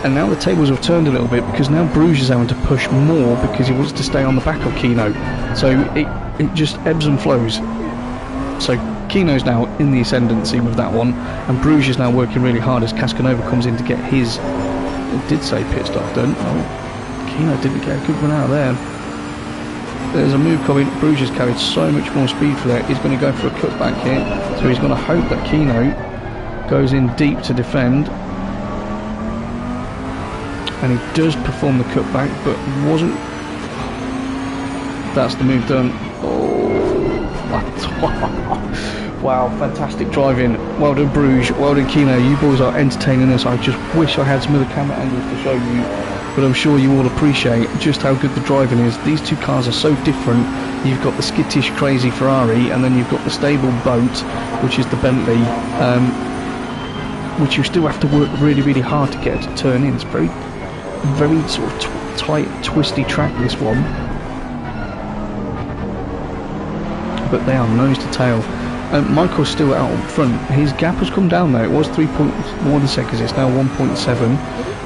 And now the tables have turned a little bit because now Bruges is having to push more because he wants to stay on the back of Kino. So it just ebbs and flows. So Kino's now in the ascendancy with that one, and Bruges is now working really hard as Cascanova comes in to get his, it did say pit stop done. Oh, Kino didn't get a good run out of there. There's a move coming. Bruges has carried so much more speed for that. He's going to go for a cutback here, so he's going to hope that Kino goes in deep to defend. And he does perform the cutback, but wasn't. That's the move done. Oh, wow, fantastic driving. Well done, Bruges. Well done, Kino. You boys are entertaining us. I just wish I had some other camera angles to show you, but I'm sure you all appreciate just how good the driving is. These two cars are so different. You've got the skittish, crazy Ferrari, and then you've got the stable boat, which is the Bentley, which you still have to work really, really hard to get it to turn in. It's very sort of tight, twisty track, this one. But they are nose to tail. Michael's still out front. His gap has come down though. It was 3.1 seconds, it's now 1.7.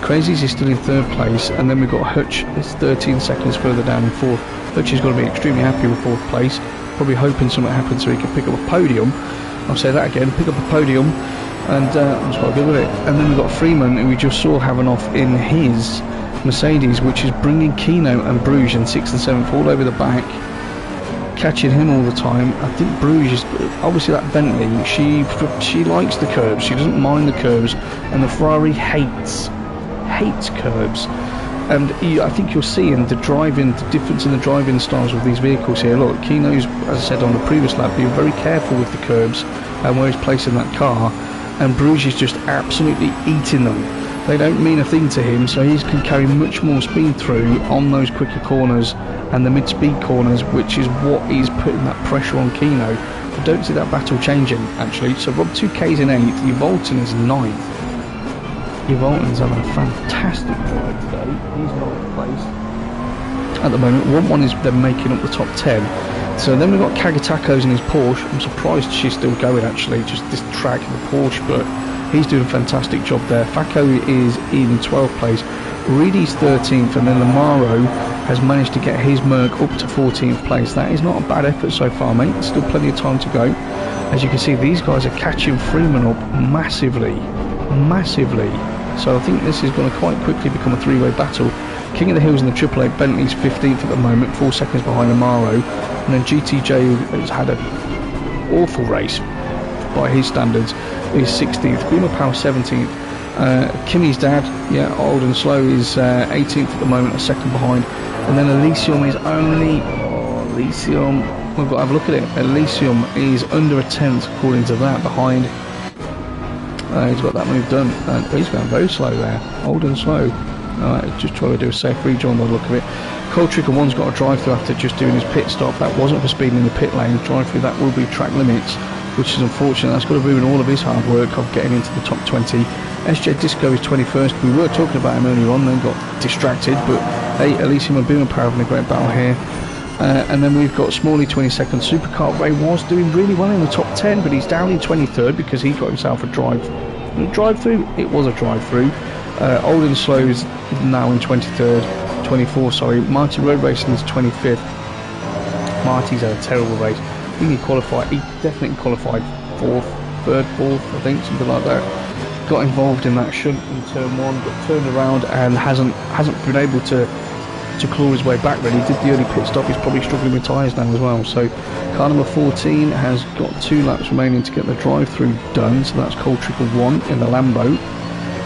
Crazies is still in third place, and then we've got Hutch, it's 13 seconds further down in fourth. Hutch is going to be extremely happy with fourth place, probably hoping something happens so he can pick up a podium. I'll say that again, pick up a podium, and I'm just quite good with it. And then we've got Freeman, who we just saw having off in his Mercedes, which is bringing Kino and Bruges in 6th and 7th all over the back, catching him all the time. I think Bruges, obviously that Bentley, she likes the curbs, she doesn't mind the curbs, and the Ferrari hates curbs. And I think you're seeing the difference in the driving styles of these vehicles here. Look, Kino's, as I said on the previous lap, being very careful with the curbs and where he's placing that car, and Bruges is just absolutely eating them. They don't mean a thing to him, so he can carry much more speed through on those quicker corners and the mid-speed corners, which is what is putting that pressure on Kino. I don't see that battle changing, actually. So Rob 2K's in 8th, your Volton is 9th. Your Volton's having a fantastic ride today. He's 9th place at the moment. 1-1 is them making up the top 10. So then we've got Kagatako's in his Porsche. I'm surprised she's still going, actually, just this track in the Porsche, but he's doing a fantastic job there. Facco is in 12th place. Reedy's 13th, and then Lamaro has managed to get his Merc up to 14th place. That is not a bad effort so far, mate. There's still plenty of time to go. As you can see, these guys are catching Freeman up massively. So I think this is going to quite quickly become a three-way battle. King of the Hills in the Triple Eight, Bentley's 15th at the moment, 4 seconds behind Amaro, and then GTJ, who's had an awful race by his standards, is 16th. Beamer Power 17th. Kimmy's dad, yeah, old and slow, is 18th at the moment, a second behind, and then Elysium is only Elysium. We've got to have a look at it. Elysium is under a 10th according to that, behind. He's got that move done, and he's going very slow there, old and slow. Just trying to do a safe rejoin by the look of it. Cold Trigger 1's got a drive through after just doing his pit stop. That wasn't for speeding in the pit lane. Drive through that will be track limits, which is unfortunate. That's got to ruin all of his hard work of getting into the top 20. SJ Disco is 21st. We were talking about him earlier on, then got distracted, but hey, Elysium and Boomer Power having a great battle here. And then we've got Smalley 22nd. Supercar Ray was doing really well in the top 10, but he's down in 23rd because he got himself a drive-through. It was a drive-through. Old and Slow is now in 24th, sorry. Marty Road Racing is 25th. Marty's had a terrible race. I think he definitely qualified 4th, I think, something like that. Got involved in that shunt in turn 1, got turned around and hasn't been able to claw his way back really. He did the early pit stop. He's probably struggling with tyres now as well. So car number 14 has got 2 laps remaining to get the drive-through done, so that's Cold Trickle 1 in the Lambo.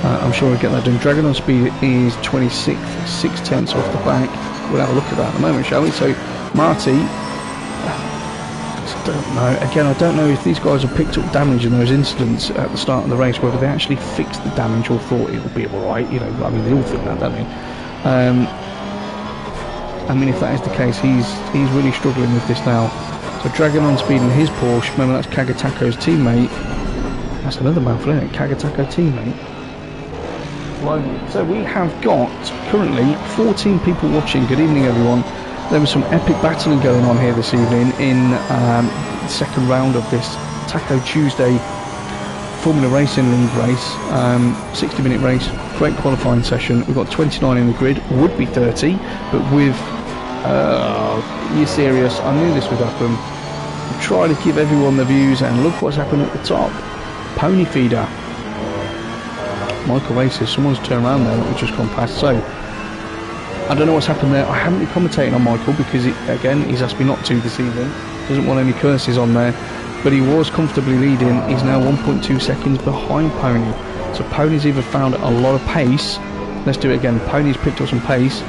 I'm sure we'll get that done. Dragon on Speed is 26th, 6 tenths off the back. We'll have a look at that in a moment, shall we? So Marty, I don't know. Again, I don't know if these guys have picked up damage in those incidents at the start of the race, whether they actually fixed the damage or thought it would be alright. You know, I mean, they all think that, don't they? I mean, if that is the case, he's really struggling with this now. So Dragon on Speed in his Porsche. Remember, that's Kagatako's teammate. That's another mouthful, isn't it? Kagatako teammate. So we have got currently 14 people watching. Good evening, everyone. There was some epic battling going on here this evening in the second round of this Taco Tuesday Formula Racing League race. 60-minute race, great qualifying session. We've got 29 in the grid, would be 30, but with you're serious, I knew this would happen. I'm trying to give everyone the views, and look what's happened at the top. Pony feeder. Michael races, someone's turned around there, which just gone past. So I don't know what's happened there. I haven't been commentating on Michael because he's asked me not to this evening. Doesn't want any curses on there, but he was comfortably leading. He's now 1.2 seconds behind Pony. So Pony's either found a lot of pace. Let's do it again. Pony's picked up some pace,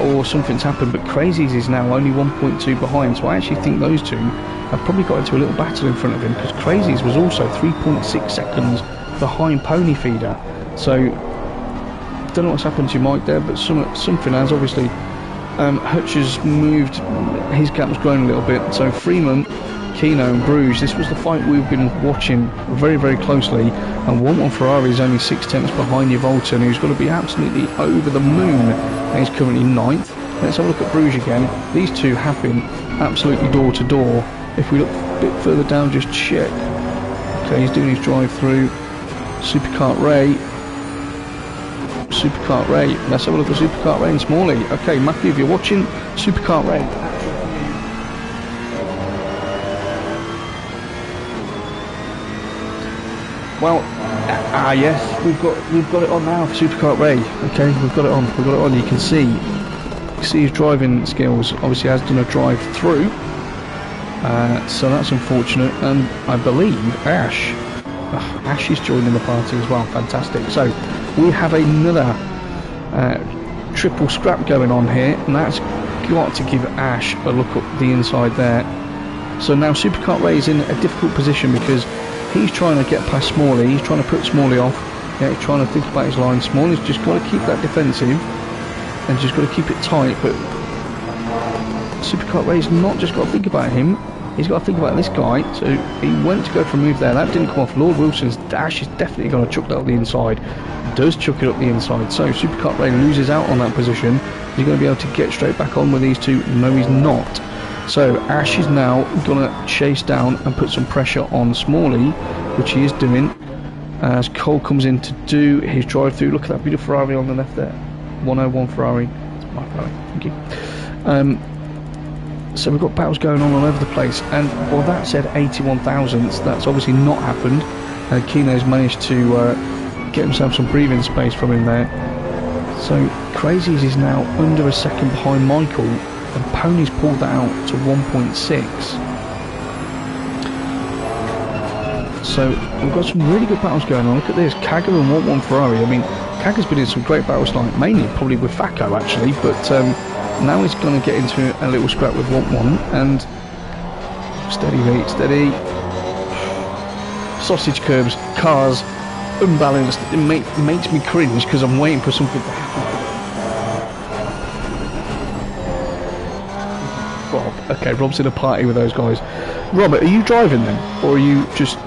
or something's happened. But Crazy's is now only 1.2 behind. So I actually think those two have probably got into a little battle in front of him, because Crazy's was also 3.6 seconds behind Pony feeder. So don't know what's happened to Mike there, but something has obviously. Hutch has moved, his gap's grown a little bit. So Freeman, Keno and Bruges, this was the fight we've been watching very, very closely, and 1-1 Ferrari is only 6 tenths behind Yvolton, who's got to be absolutely over the moon, and he's currently 9th. Let's have a look at Bruges again. These two have been absolutely door to door. If we look a bit further down, just check. Okay, he's doing his drive through. Superkart Ray. Let's have a look at Superkart Ray and Smalley. Okay, Matthew, if you're watching, Superkart Ray. Well, yes, we've got it on now for Superkart Ray. Okay, we've got it on. You can see his driving skills. Obviously, has done a drive through. So that's unfortunate, and I believe Ash is joining the party as well. Fantastic. So we have another triple scrap going on here, and that's got to give Ash a look up the inside there. So now Superkart Ray is in a difficult position because he's trying to get past Smalley. He's trying to put Smalley off. Yeah, he's trying to think about his line. Smalley's just got to keep that defensive and just got to keep it tight, but Superkart Ray's not just got to think about him. He's got to think about this guy. So he went to go for a move there. That didn't come off. Lord Wilson's dash is definitely going to chuck that up the inside. Does chuck it up the inside. So Superkart Ray loses out on that position. Is he going to be able to get straight back on with these two? No, he's not. So Ash is now going to chase down and put some pressure on Smalley, which he is doing. As Cole comes in to do his drive through. Look at that beautiful Ferrari on the left there. 101 Ferrari. It's my Ferrari, thank you. So we've got battles going on all over the place, and well, that said 81 thousandths, that's obviously not happened. Kino's managed to get himself some breathing space from him there. So Crazies is now under a second behind Michael, and Pony's pulled that out to 1.6. So we've got some really good battles going on. Look at this, Kaga and 1-1 Ferrari. I mean, Kaga's been in some great battles tonight, mainly probably with Facco actually, but now he's going to get into a little scrap with 1-1, and steady mate, steady. Sausage curbs, cars, unbalanced. It makes me cringe because I'm waiting for something to happen. Rob, okay, Rob's in a party with those guys. Robert, are you driving them, or are you just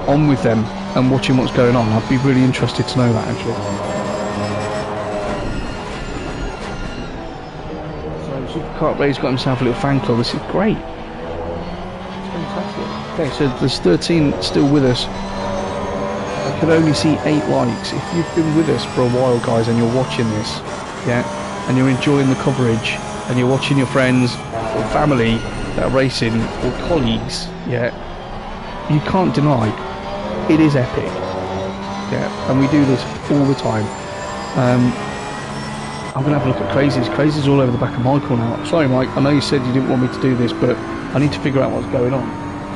on with them and watching what's going on? I'd be really interested to know that actually. So Supercar Ray's got himself a little fan club. This is great. It's fantastic. Okay, so there's 13 still with us. I could only see 8 likes. If you've been with us for a while, guys, and you're watching this, yeah, and you're enjoying the coverage, and you're watching your friends or family that are racing, or colleagues, yeah, you can't deny it is epic, yeah, and we do this all the time. I'm going to have a look at Crazies. Crazies all over the back of Michael now. Sorry Mike, I know you said you didn't want me to do this, but I need to figure out what's going on.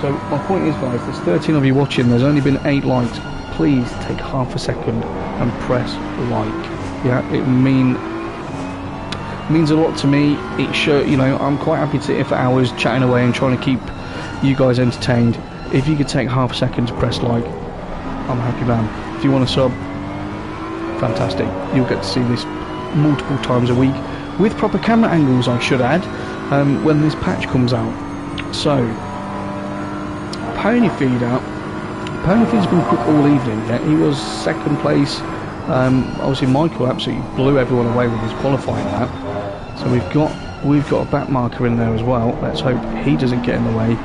So my point is, guys, there's 13 of you watching, there's only been 8 likes. Please take half a second and press like. Yeah, it means a lot to me. It sure, you know, I'm quite happy to sit here for hours chatting away and trying to keep you guys entertained. If you could take half a second to press like, I'm a happy man. If you want to sub, fantastic. You'll get to see this multiple times a week with proper camera angles, I should add, when this patch comes out. So Pony Feed out. Pony Feed's been quick all evening. Yeah, he was second place. Obviously Michael absolutely blew everyone away with his qualifying lap. So we've got a back marker in there as well. Let's hope he doesn't get in the way.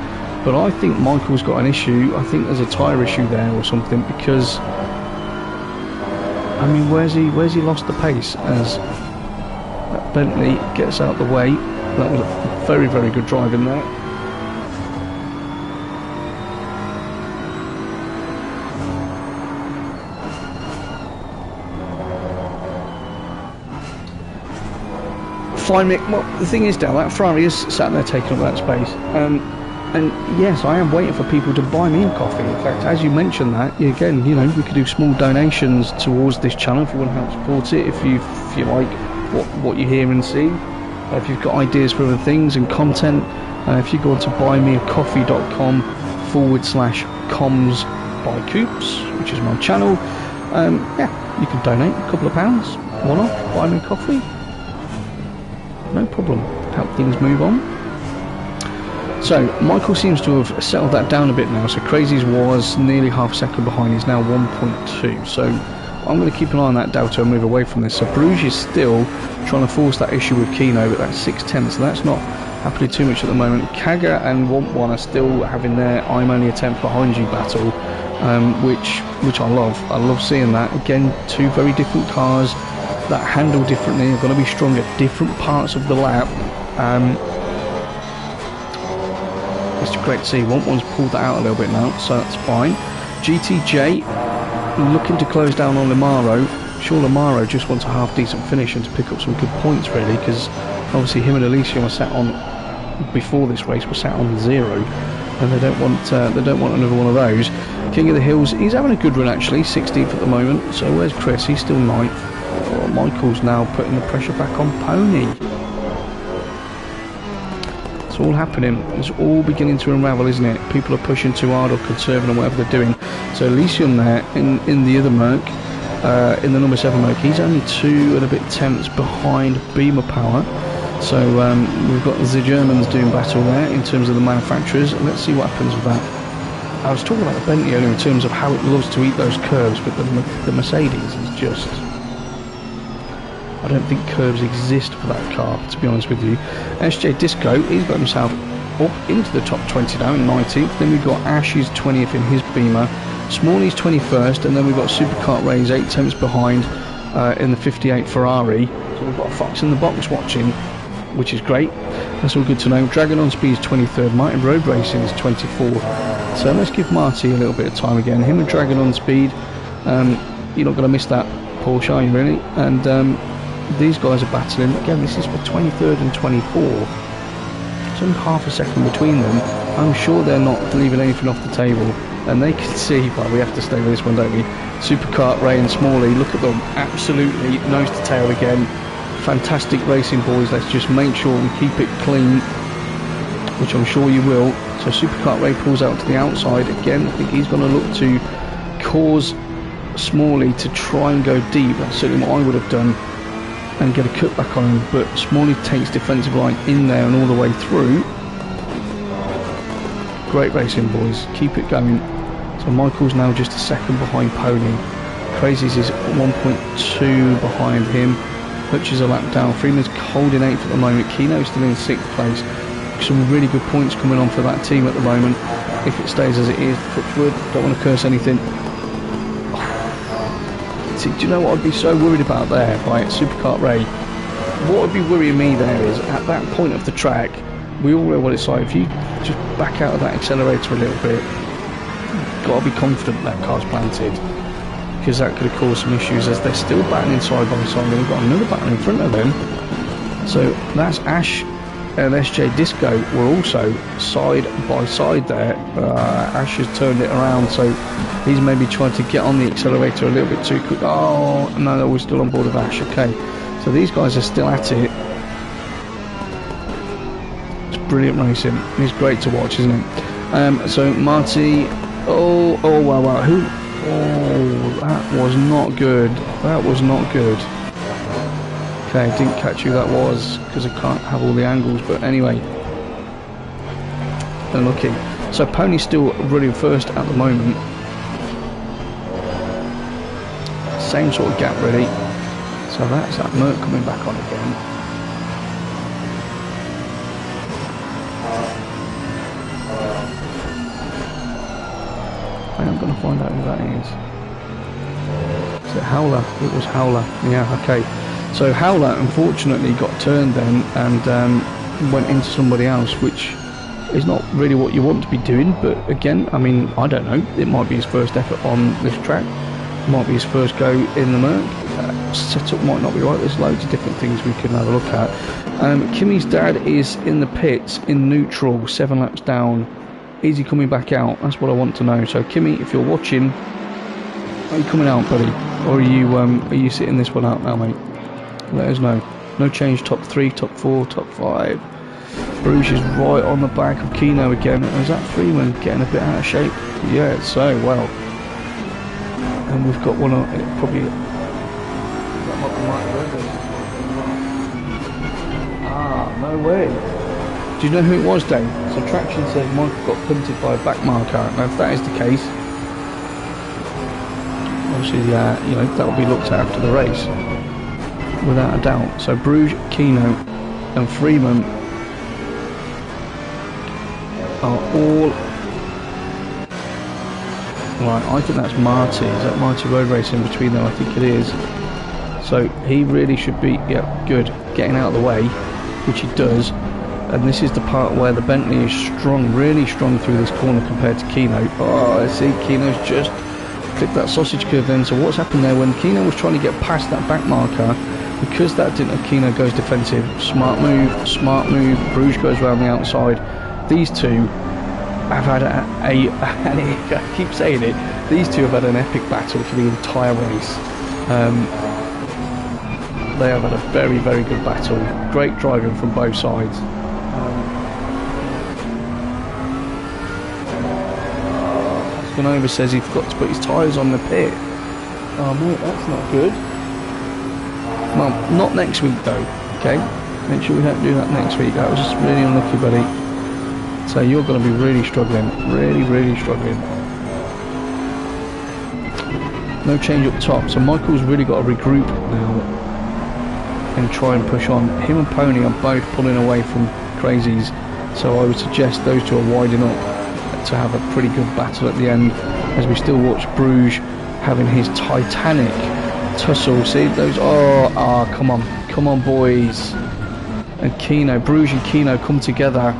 But I think Michael's got an issue. I think there's a tyre issue there or something, because I mean, where's he lost the pace as that Bentley gets out the way. That was a very, very good drive in there. Fine, Mick. Well, the thing is, Dale, that Ferrari is sat there taking up that space. And yes, I am waiting for people to buy me a coffee. In fact, as you mentioned that, again, you know, we could do small donations towards this channel if you want to help support it. If you like what you hear and see, if you've got ideas for other things and content, if you go on to buymeacoffee.com/comms by Coops, which is my channel, yeah, you can donate a couple of pounds, one-off, buy me a coffee. No problem. Help things move on. So Michael seems to have settled that down a bit now. So Crazies was nearly half a second behind. He's now 1.2. So I'm going to keep an eye on that Delta and move away from this. So Bruges is still trying to force that issue with Kino, but that's 6/10. So that's not happening too much at the moment. Kaga and 1-1 are still having their I'm only a tenth behind you battle, which I love. I love seeing that. Again, two very different cars that handle differently. They're going to be strong at different parts of the lap. It's great to see. 1-1's pulled that out a little bit now, so that's fine. GTJ looking to close down on Lamaro. Sure, Lamaro just wants a half decent finish and to pick up some good points, really, because obviously him and Alicia were sat on, before this race, were sat on 0, and they don't want another one of those. King of the Hills, he's having a good run actually, 16th at the moment. So where's Chris? He's still 9th. Oh, Michael's now putting the pressure back on Pony. It's all happening. It's all beginning to unravel, isn't it? People are pushing too hard or conserving or whatever they're doing. So Elysium there in the other Merc, in the number 7 Merc, he's only 2 and a bit tenths behind Beamer Power. So we've got the Germans doing battle there in terms of the manufacturers. Let's see what happens with that. I was talking about the Bentley earlier in terms of how it loves to eat those curves, but the Mercedes is just... I don't think curves exist for that car, to be honest with you. SJ Disco, he's got himself up into the top 20 now in 19th. Then we've got Ash's 20th in his Beamer. Smalley's 21st, and then we've got Supercar Ray's 8 tenths behind in the 58 Ferrari. So we've got a fox in the box watching, which is great. That's all good to know. Dragon on Speed is 23rd, Martin Road Racing is 24th. So let's give Marty a little bit of time again. Him and Dragon on Speed, you're not going to miss that Porsche, are you really? And these guys are battling. Again, this is for 23rd and 24th. It's only half a second between them. I'm sure they're not leaving anything off the table. And they can see, but we have to stay with this one, don't we? Superkart, Ray and Smalley, look at them. Absolutely nose to tail again. Fantastic racing, boys. Let's just make sure we keep it clean, which I'm sure you will. So Superkart Ray pulls out to the outside again. I think he's going to look to cause Smalley to try and go deep. That's certainly what I would have done, and get a cutback on him. But Smalley takes defensive line in there and all the way through. Great racing, boys. Keep it going. So Michael's now just a second behind Pony. Crazy's is 1.2 behind him. Hutch is a lap down. Freeman's holding 8th at the moment. Keno's still in 6th place. Some really good points coming on for that team at the moment. If it stays as it is, touchwood, don't want to curse anything. See, do you know what I'd be so worried about there, right? Superkart Ray. What would be worrying me there is, at that point of the track, we all know what it's like. If you just back out of that accelerator a little bit, you've got to be confident that car's planted, because that could have caused some issues, as they're still battling side by side. They've got another battle in front of them. So that's Ash and SJ Disco were also side by side there. Ash has turned it around, so he's maybe trying to get on the accelerator a little bit too quick. Oh no, we're still on board with Ash. Okay, so these guys are still at it. It's brilliant racing. It's great to watch, isn't it? So Marty, oh wow, who? Oh, that was not good. That was not good. Okay, didn't catch who that was because I can't have all the angles, but anyway. Unlucky. So Pony's still running first at the moment. Same sort of gap really. So that's that Merc coming back on again. I am going to find out who that is. Is it Howler? It was Howler. Yeah, okay. So Howler unfortunately got turned then and went into somebody else, which is not really what you want to be doing. But again, I mean, I don't know. It might be his first effort on this track. It might be his first go in the Merc. Setup might not be right. There's loads of different things we can have a look at. Kimmy's dad is in the pits in neutral, 7 laps down. Is he coming back out? That's what I want to know. So Kimmy, if you're watching, are you coming out, buddy? Or are you sitting this one out now, mate? Let us know. No change, top 3, top 4, top 5. Bruges is right on the back of Keno again. Is that Freeman getting a bit out of shape? Yeah, so well. And we've got one on it, probably. That might be Mike Rogan. Ah, no way. Do you know who it was, Dave? So Traction says Michael got punted by a back marker. Now, if that is the case, obviously, you know, that will be looked at after the race, without a doubt. So Bruges, Keno, and Freeman are all right. I think that's Marty. Is that Marty Road Racing in between them? I think it is. So he really should be, yeah, good, getting out of the way, which he does. And this is the part where the Bentley is strong, really strong through this corner compared to Keno. Oh, I see Keno's just clipped that sausage curve then. So what's happened there, when Keno was trying to get past that back marker, because that didn't, Keno goes defensive. Smart move. Bruges goes around the outside. These two have had I keep saying it, these two have had an epic battle for the entire race. They have had a very, very good battle. Great driving from both sides. Canova says he forgot to put his tyres on the pit. Oh mate, that's not good. Well, not next week though, okay? Make sure we don't do that next week. That was just really unlucky, buddy. So you're going to be really struggling. Really, really struggling. No change up top. So Michael's really got to regroup now and try and push on. Him and Pony are both pulling away from Crazies. So I would suggest those two are winding up to have a pretty good battle at the end, as we still watch Bruges having his titanic tussle. See those? Oh, come on, Come on, boys. And Kino, Bruges and Kino come together.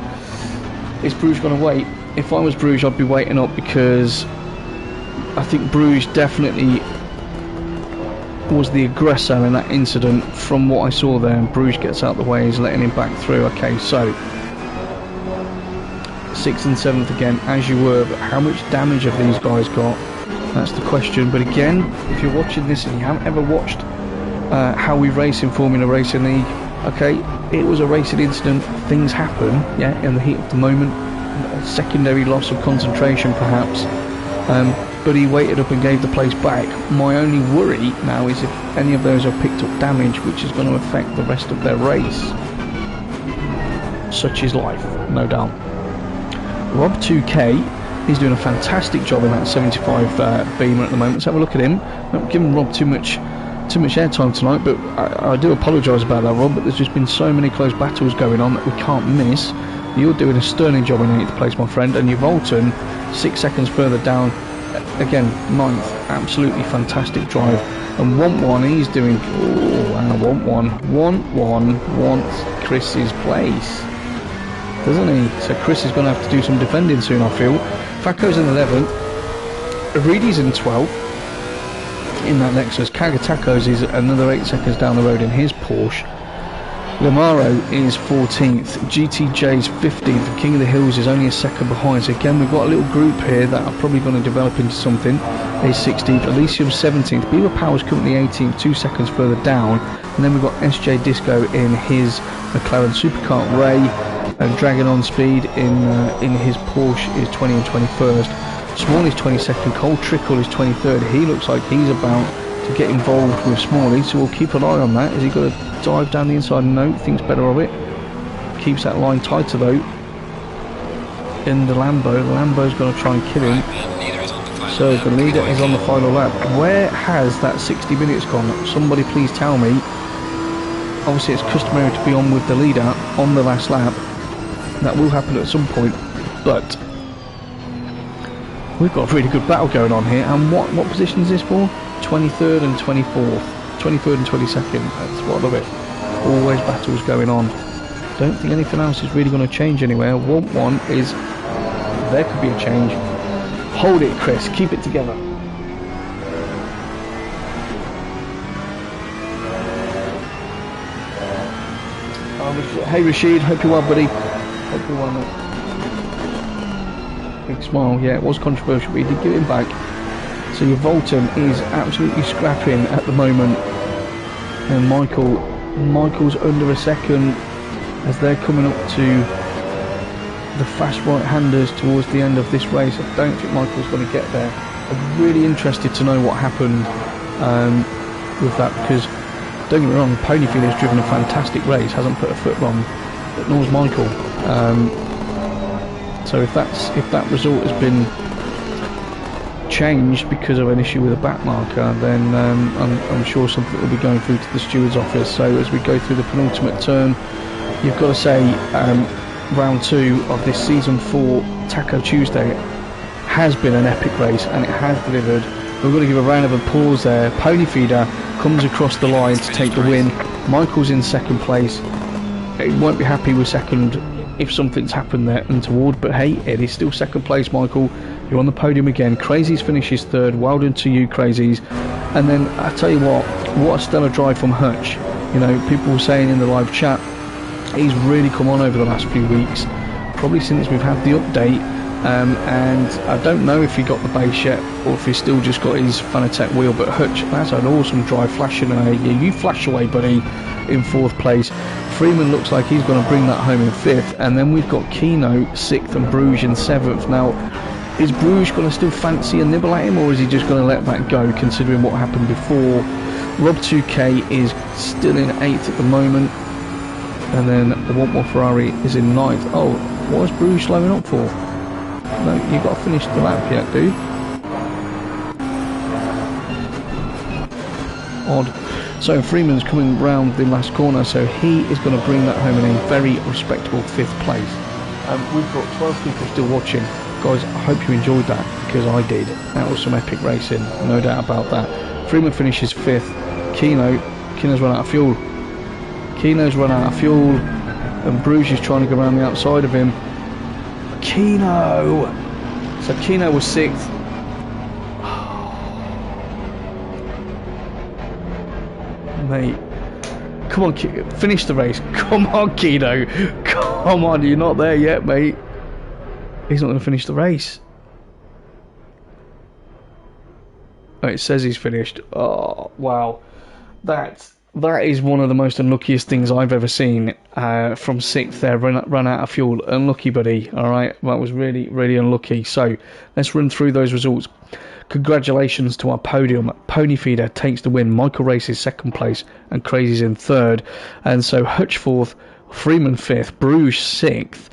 Is Bruges going to wait? If I was Bruges, I'd be waiting up, because I think Bruges definitely was the aggressor in that incident from what I saw there. And Bruges gets out the way, he's letting him back through. Okay, so 6th and 7th again, as you were, but how much damage have these guys got? That's the question. But again, if you're watching this and you haven't ever watched how we race in Formula Racing League, okay, it was a racing incident, things happen, yeah, in the heat of the moment, a secondary loss of concentration perhaps, but he waited up and gave the place back. My only worry now is if any of those have picked up damage, which is going to affect the rest of their race. Such is life, no doubt. Rob 2K, he's doing a fantastic job in that 75 Beamer at the moment. Let's have a look at him. Not giving Rob too much airtime tonight, but I do apologise about that, Rob, but there's just been so many close battles going on that we can't miss. You're doing a sterling job in 8th place, my friend, and you've Volton 6 seconds further down, again 9th. Absolutely fantastic drive. And 1-1, he's doing, oh wow, 1-1 wants Chris's place, doesn't he? So Chris is going to have to do some defending soon, I feel. Faco's in 11th, Aridi's in 12th in that Lexus. Kagatakos is another 8 seconds down the road in his Porsche. Lamaro is 14th, GTJ's 15th, and King of the Hills is only a second behind. So again, we've got a little group here that are probably going to develop into something. He's 16th, Elysium 17th, Beaver Power's currently 18th, 2 seconds further down. And then we've got SJ Disco in his McLaren Superkart Ray, and Dragon on Speed in his Porsche is 20 and 21st. Small is 22nd, Cole Trickle is 23rd. He looks like he's about to get involved with Smalley, so we'll keep an eye on that. Is he going to dive down the inside? No, thinks better of it. Keeps that line tighter though. In the Lambo's going to try and kill him. So the leader is on the final lap. Where has that 60 minutes gone? Somebody please tell me. Obviously it's customary to be on with the leader on the last lap. That will happen at some point, but we've got a really good battle going on here. And what position is this for? 23rd and 24th, 23rd and 22nd. That's what I love it. Always battles going on. Don't think anything else is really going to change anywhere. One is there could be a change. Hold it, Chris. Keep it together. Hey Rashid, hope you're well, buddy. Hope you're well, mate. Big smile. Yeah, it was controversial, but he did give him back. So your Volton is absolutely scrapping at the moment, and Michael's under a second as they're coming up to the fast right-handers towards the end of this race. I don't think Michael's going to get there. I'm really interested to know what happened with that, because don't get me wrong, Ponyfield has driven a fantastic race, hasn't put a foot wrong, but nor's Michael. So if that result has been changed because of an issue with a back marker, then I'm sure something will be going through to the steward's office. So as we go through the penultimate turn, you've got to say round 2 of this season 4 Taco Tuesday has been an epic race, and it has delivered. We're going to give a round of applause there. Ponyfeeder comes across the line to take the win. Michael's in second place. He won't be happy with second if something's happened there untoward, but hey, it is still second place, Michael. You're on the podium again. Crazies finishes third. Well done to you, Crazies. And then I tell you what a stellar drive from Hutch. You know, people were saying in the live chat, he's really come on over the last few weeks, probably since we've had the update. And I don't know if he got the base yet, or if he's still just got his Fanatec wheel, but Hutch, that's an awesome drive, flashing away. Yeah, you flash away, buddy, in 4th place. Freeman looks like he's going to bring that home in 5th, and then we've got Kino 6th and Bruges in 7th. Now, is Bruges going to still fancy a nibble at him, or is he just going to let that go, considering what happened before? Rob 2K is still in 8th at the moment, and then the One More Ferrari is in 9th. Oh, what is Bruges slowing up for? No, you've got to finish the lap yet, dude. Odd. So Freeman's coming round the last corner, so he is going to bring that home in a very respectable 5th place. We've got 12 people still watching. Guys, I hope you enjoyed that, because I did. That was some epic racing, no doubt about that. Freeman finishes 5th. Kino's run out of fuel. Kino's run out of fuel, and Bruges is trying to go around the outside of him. Kino! So Kino was 6th. Mate, come on, finish the race. Come on, Kino. Come on, you're not there yet, mate. He's not going to finish the race. Oh, it says he's finished. Oh, wow. That is one of the most unluckiest things I've ever seen. From 6th there, run out of fuel. Unlucky, buddy. Alright, that was really, really unlucky. So, let's run through those results. Congratulations to our podium. Pony Feeder takes the win. Michael Races 2nd place, and Crazy's in 3rd. And so, Hutch 4th, Freeman 5th, Bruges 6th,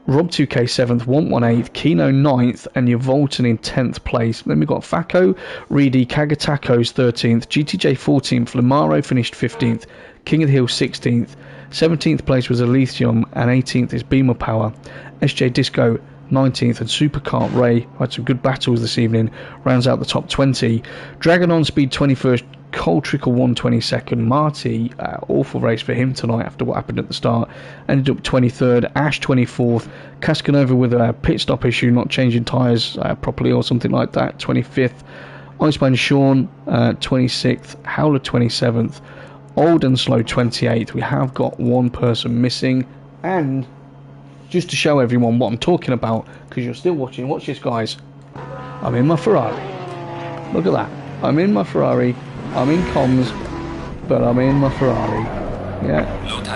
Rob 2K 7th, Want 1 8th, Kino 9th, and Yvolton in 10th place. Then we've got Faco, Reedy, Kagatako's 13th, GTJ 14th, Lamaro finished 15th, King of the Hill 16th, 17th place was Elysium, and 18th is Beamer Power, SJ Disco 19th, and Supercart Ray, who had some good battles this evening, rounds out the top 20. Dragon on Speed 21st, Cole Trickle 122nd, Marty, awful race for him tonight after what happened at the start, ended up 23rd, Ash 24th, Cascanova with a pit stop issue, not changing tyres properly or something like that, 25th, Iceman Sean 26th, Howler 27th, Old and Slow 28th. We have got one person missing, and just to show everyone what I'm talking about, because you're still watching, watch this guys, I'm in my Ferrari, look at that, I'm in my Ferrari, I'm in comms, but I'm in my Ferrari. Yeah,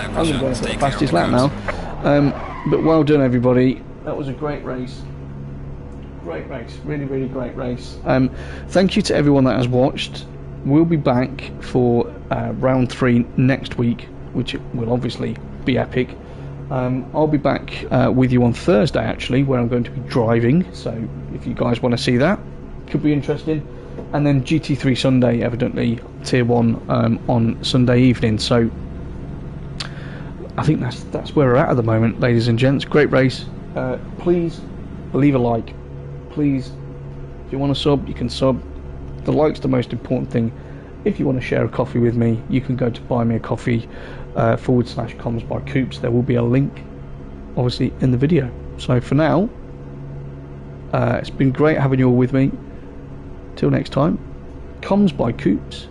I'm going to go for the fastest lap now. But well done, everybody. That was a great race. Great race. Really, really great race. Thank you to everyone that has watched. We'll be back for round 3 next week, which will obviously be epic. I'll be back with you on Thursday, actually, where I'm going to be driving. So if you guys want to see that, could be interesting. And then GT3 Sunday, evidently Tier 1 on Sunday evening. So I think that's where we're at the moment, ladies and gents. Great race. Please leave a like. Please, if you want to sub, you can sub. The like's the most important thing. If you want to share a coffee with me, you can go to buy me a coffee /comms by Coops. There will be a link, obviously, in the video. So for now, it's been great having you all with me. Till next time, comms by Coops.